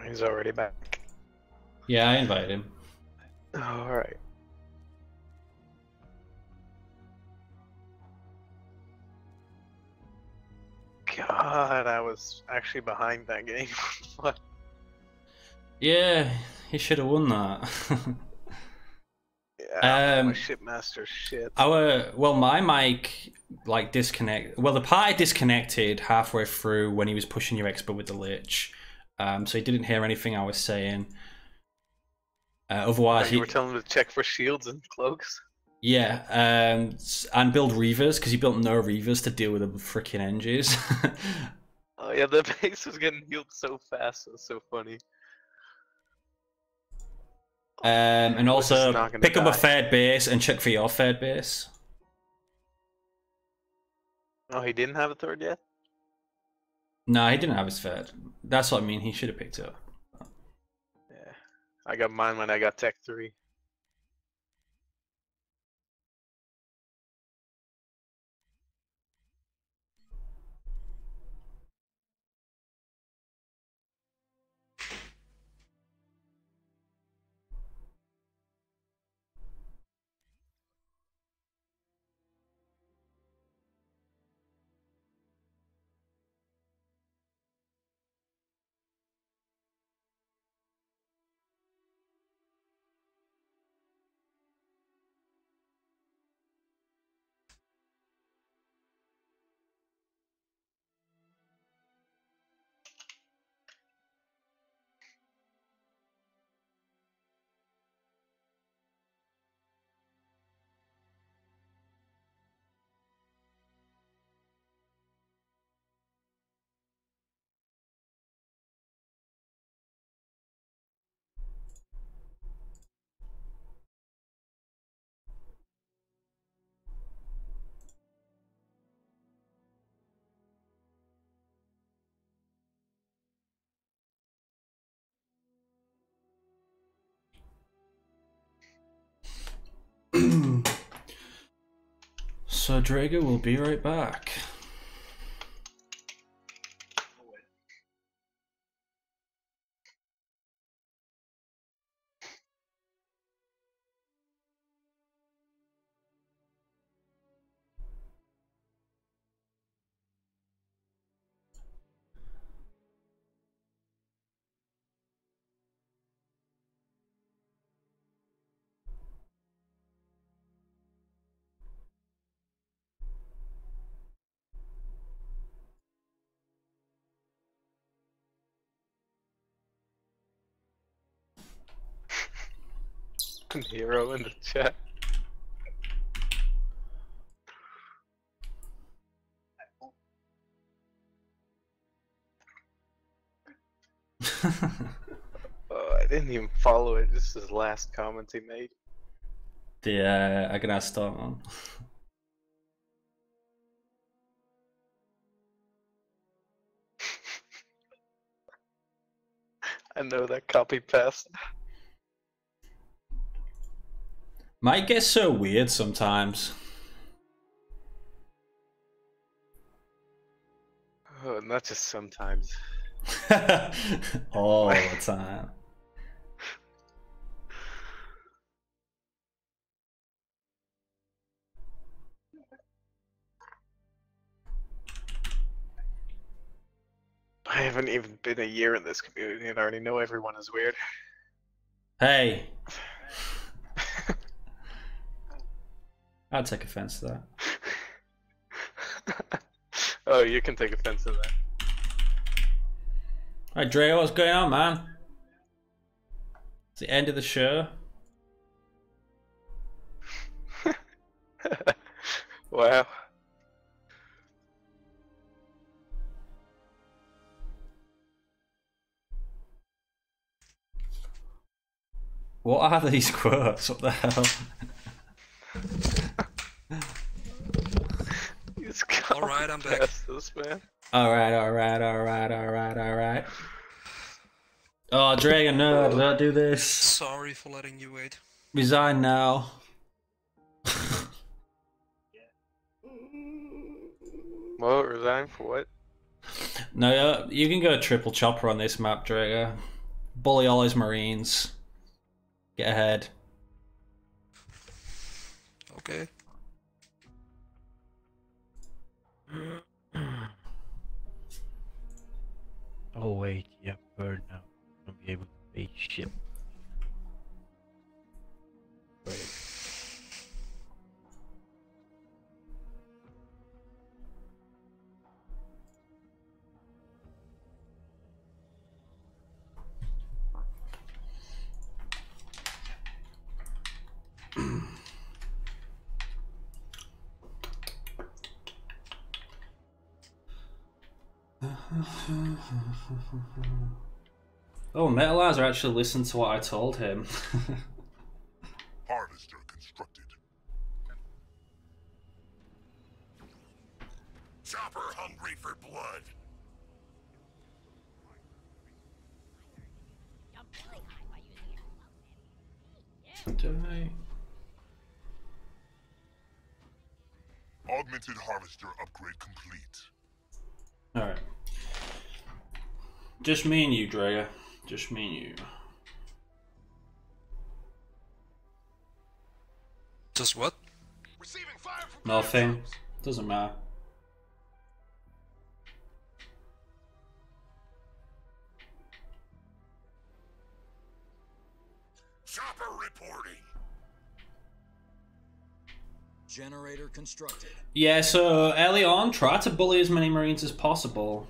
S8: He's already back.
S1: Yeah, I invited him.
S8: Alright. God, I was actually behind that game. What?
S1: Yeah, he should have won that.
S8: Yeah, my shipmaster shit.
S1: My mic the party disconnected halfway through when he was pushing your expert with the lich. So he didn't hear anything I was saying. Otherwise,
S8: you were telling him to check for shields and cloaks.
S1: Yeah, and build Reavers because he built no Reavers to deal with the freaking Engies.
S8: Oh yeah, the base was getting healed so fast. It was so funny.
S1: And also pick up a third base and check for your third base.
S8: Oh, he didn't have a third yet?
S1: No, he didn't have his third. That's what I mean. He should have picked it up.
S8: Yeah, I got mine when I got Tech 3.
S1: So Drago will be right back.
S8: Hero in the chat. Oh, I didn't even follow it. This is his last comment he made.
S1: Yeah, I can start on.
S8: I know that copy paste.
S1: Might get so weird sometimes.
S8: Oh, not just sometimes.
S1: All the time.
S8: I haven't even been a year in this community and I already know everyone is weird.
S1: Hey. I'd take offense to
S8: that. Oh, you can take offense to that.
S1: Alright, Dre, what's going on, man? It's the end of the show.
S8: Wow.
S1: What are these quotes? What the hell?
S10: Alright, I'm back.
S1: Alright. Oh, Dragon, no, don't do this.
S10: Sorry for letting you wait.
S1: Resign now.
S8: Well, resign for what?
S1: No, you can go triple chopper on this map, Drago. Bully all his marines. Get ahead.
S10: Okay.
S2: Oh wait, yeah, bird now. I'll be able to bait ship. Wait.
S1: Oh, Metalizer actually listened to what I told him.
S11: Harvester constructed. Chopper hungry for blood. Augmented harvester upgrade complete.
S1: Alright. Just me and you, Drago. Just me and you.
S10: Just what?
S1: Nothing. Doesn't matter.
S6: Chopper reporting.
S3: Generator constructed.
S1: Yeah, so early on, try to bully as many marines as possible.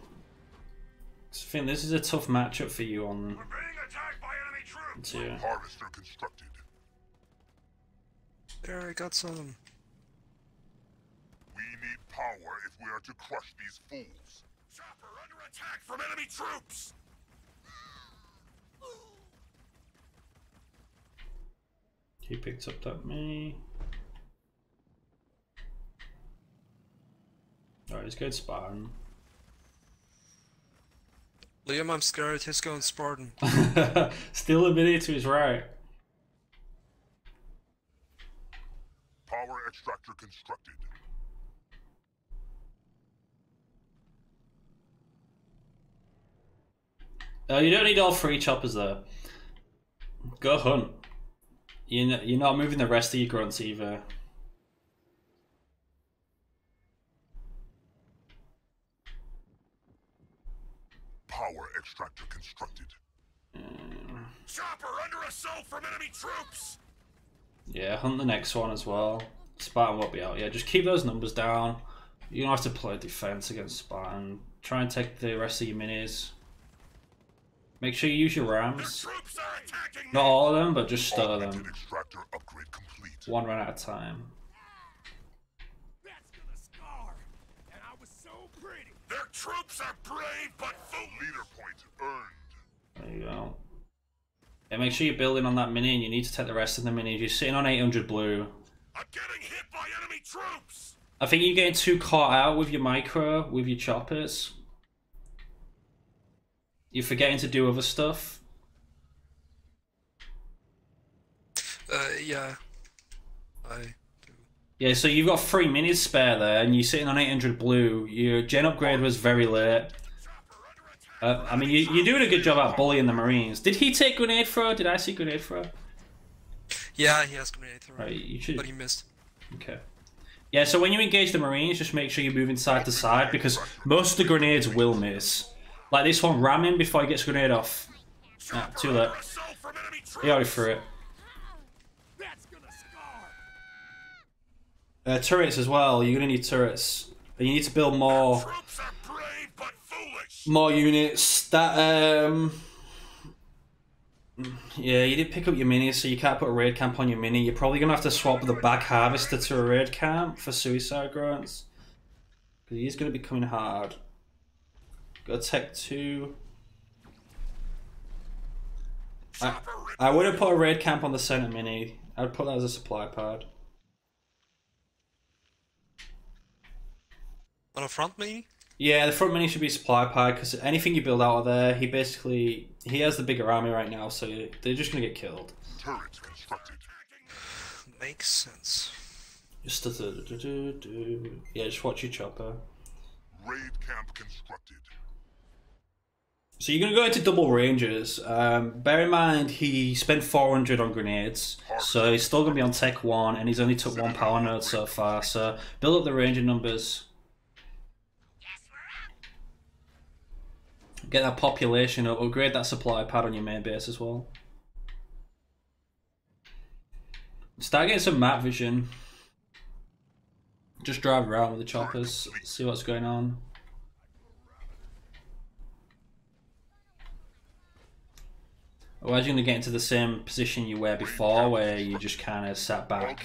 S1: I think this is a tough matchup for you on.
S6: We're being attacked by enemy troops.
S1: Yeah.
S11: Harvester constructed.
S10: There, I got some.
S11: We need power if we are to crush these fools.
S6: Chopper under attack from enemy troops.
S1: He picked up that many. Alright, he's good Spartan.
S10: Liam, I'm scared. He's going Spartan.
S1: Still a minute to his right.
S11: Power extractor constructed.
S1: You don't need all three choppers though. Go hunt. You're not moving the rest of your grunts either.
S11: Power extractor constructed.
S6: Chopper under assault from enemy troops.
S1: Yeah, hunt the next one as well. Spartan won't be out. Yeah, just keep those numbers down. You don't have to play defense against Spartan. Try and take the rest of your minis. Make sure you use your rams. Not all of them, but just stir them.
S11: Extractor upgrade complete.
S1: One run at a time.
S4: That's gonna scar. And I was so pretty.
S6: Their troops are brave, but foolish.
S11: Leader point earned.
S1: There you go. Yeah, make sure you're building on that mini, and you need to take the rest of the minis. You're sitting on 800 blue.
S6: I'm getting hit by enemy troops.
S1: I think you're getting too caught out with your micro, with your choppers. You're forgetting to do other stuff.
S10: Yeah.
S1: Yeah, so you've got 3 minis spare there, and you're sitting on 800 blue. Your gen upgrade was very late. I mean, you're doing a good job at bullying the Marines. Did he take grenade throw? Did I see grenade throw?
S10: Yeah, he has grenade throw.
S1: Right, you should...
S10: But he missed.
S1: Okay. Yeah, so when you engage the Marines, just make sure you're moving side to side, because most of the grenades will miss. Like this one, ram him before he gets grenade off. Ah, too late. He already threw it.
S4: That's gonna scar.
S1: Turrets as well. You're gonna need turrets. And you need to build more units. That yeah, you did pick up your minis, so you can't put a raid camp on your mini. You're probably gonna have to swap the back harvester to a raid camp for suicide grunts. Because he's gonna be coming hard. Got Tech 2. I wouldn't put a raid camp on the center mini. I'd put that as a supply pad.
S10: On a front mini?
S1: Yeah, the front mini should be supply pad because anything you build out of there, he has the bigger army right now, so they're just gonna get killed.
S11: Turret constructed.
S10: Makes sense.
S1: Just yeah, just watch your chopper.
S11: Raid camp constructed.
S1: So you're gonna go into double ranges. Bear in mind he spent 400 on grenades, so he's still gonna be on Tech 1, and he's only took 1 power node so far. So build up the ranger numbers. Get that population up, upgrade that supply pad on your main base as well. Start getting some map vision. Just drive around with the choppers, see what's going on. Otherwise you're going to get into the same position you were before, where you just kind of sat back,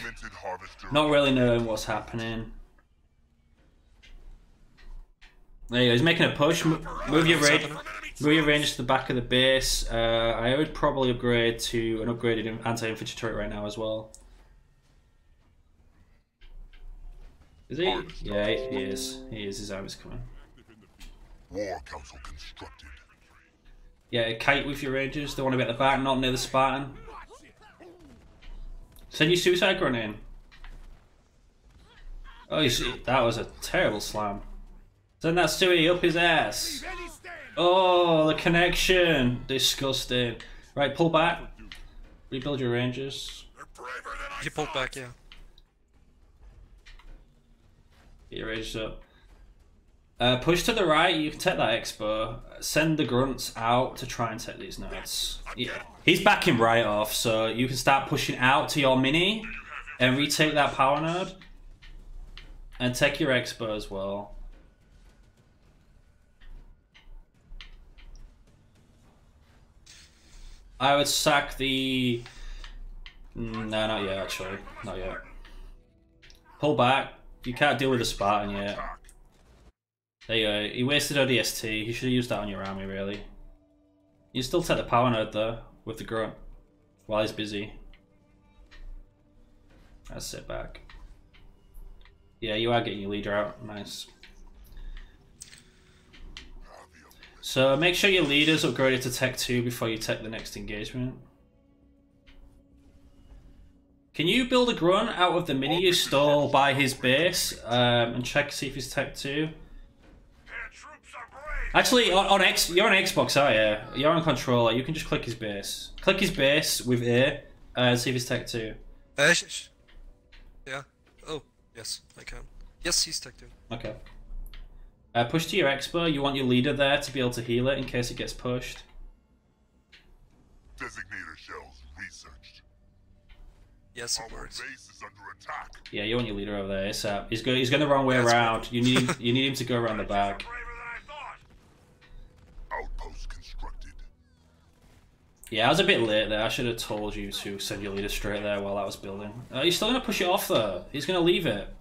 S1: not really knowing what's happening. There you go, he's making a push. Move your range to the back of the base. I would probably upgrade to an upgraded anti-infantry turret right now as well. Is he? Yeah, he is. He is. His army's coming.
S11: War Council constructed.
S1: Yeah, kite with your rangers. They want to be at the back, not near the Spartan. Send your suicide grunt in. Oh, you see, that was a terrible slam. Send that Stewie up his ass. Oh, the connection. Disgusting. Right, pull back. Rebuild your rangers.
S10: You pulled back, yeah.
S1: Get your rangers up. Push to the right, you can take that expo. Send the grunts out to try and take these nodes. Yeah. He's backing right off, so you can start pushing out to your mini and retake that power node. And take your expo as well. I would sack the... No, not yet actually. Not yet. Pull back. You can't deal with the Spartan yet. There you go. He wasted ODST. He should have used that on your army, really. You still take the power node, though, with the grunt. While he's busy. Let's sit back. Yeah, you are getting your leader out. Nice. So make sure your leader's upgraded to Tech 2 before you take the next engagement. Can you build a grunt out of the mini you stole by his base and check see if he's Tech 2? Actually, you're on Xbox, aren't you? You're on controller. You can just click his base. Click his base with A and see if he's Tech 2.
S10: Yeah. Oh, yes, I can. Yes, he's Tech 2.
S1: Okay. Push to your expo. You want your leader there to be able to heal it in case it gets pushed.
S11: Designator shells researched.
S10: Yes, it works.
S11: Base is under attack.
S1: Yeah, you want your leader over there. ASAP. He's going the wrong way around. You need him to go around the back.
S11: Outpost constructed.
S1: Yeah, I was a bit late there. I should have told you to send your leader straight there while I was building. He's still going to push it off though. He's going to leave it.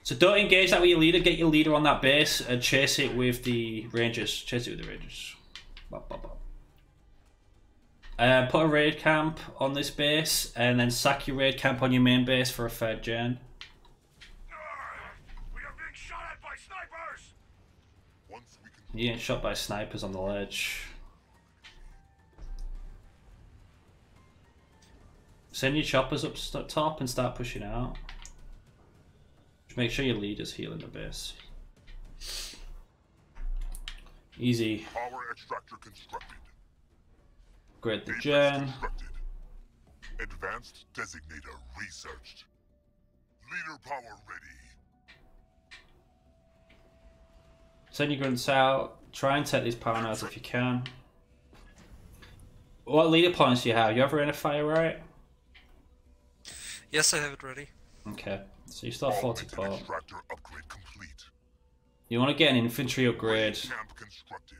S1: So don't engage that with your leader. Get your leader on that base and chase it with the rangers. Chase it with the rangers. Put a raid camp on this base and then sack your raid camp on your main base for a 3rd gen.
S4: We are being shot at by snipers.
S1: You get shot by snipers on the ledge. Send your choppers up top and start pushing out. Just make sure your leader's healing the base. Easy.
S11: Power extractor constructed.
S1: Upgrade the gen.
S11: Advanced designator researched. Leader power ready.
S1: Send your grunts out. Try and take these power nodes if you can. What leader points do you have? You have Rain of Fire, right?
S10: Yes, I have it ready.
S1: Okay, so you still have 44.
S11: Extractor upgrade complete.
S1: You want to get an infantry upgrade
S11: Camp constructed.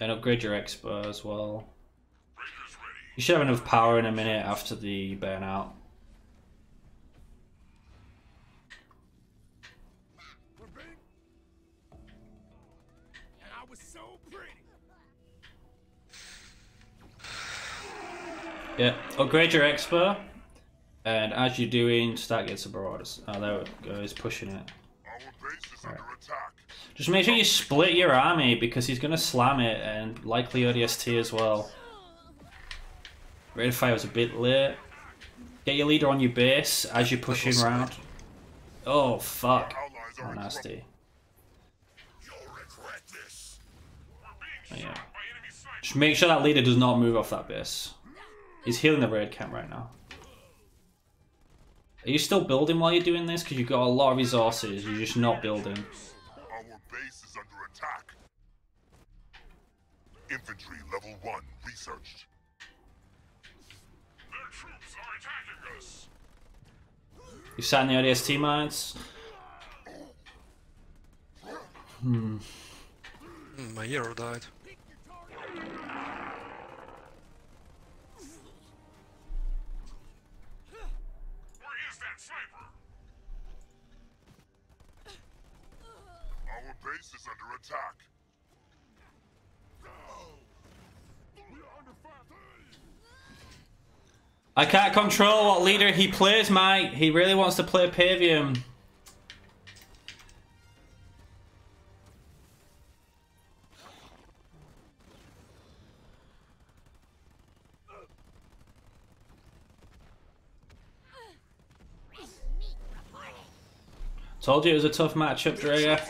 S1: and upgrade your expo as well. You should have enough power in a minute after the burnout.
S4: And I was so pretty.
S1: Yeah, upgrade your expo, and as you're doing, start getting some marauders. Oh, there we go, he's pushing it.
S11: Our base is under attack.
S1: Just make sure you split your army, because he's going to slam it, and likely ODST as well. Raid of Fire was a bit late. Get your leader on your base as you're pushing around. Oh, fuck. Oh, nasty. Oh, yeah. Just make sure that leader does not move off that base. He's healing the raid camp right now. Are you still building while you're doing this? Because you've got a lot of resources, you're just not building.
S11: Our base is under attack. Infantry level 1 researched. Their troops are attacking us.
S1: You sat in the ODST mines?
S10: My hero died.
S11: Our base is under attack.
S1: I can't control what leader he plays, Mike. He really wants to play Pavium. Told you it was a tough matchup, Drea.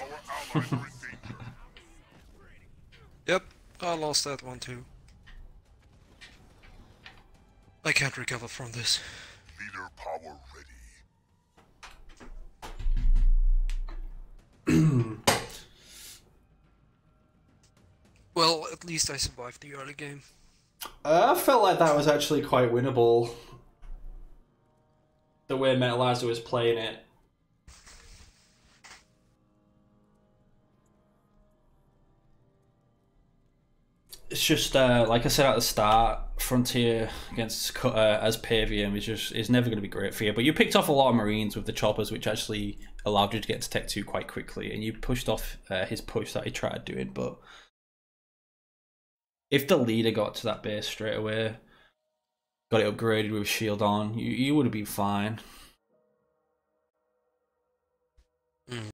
S10: Yep, I lost that one too. I can't recover from this.
S11: Leader power ready.
S10: Well, at least I survived the early game.
S1: I felt like that was actually quite winnable. The way Metalizer was playing it. It's just like I said at the start, Frontier against Cutter as Pavium is never going to be great for you. But you picked off a lot of Marines with the choppers, which actually allowed you to get to Tech 2 quite quickly, and you pushed off his push that he tried doing. But if the leader got to that base straight away, got it upgraded with shield on, you would have been fine.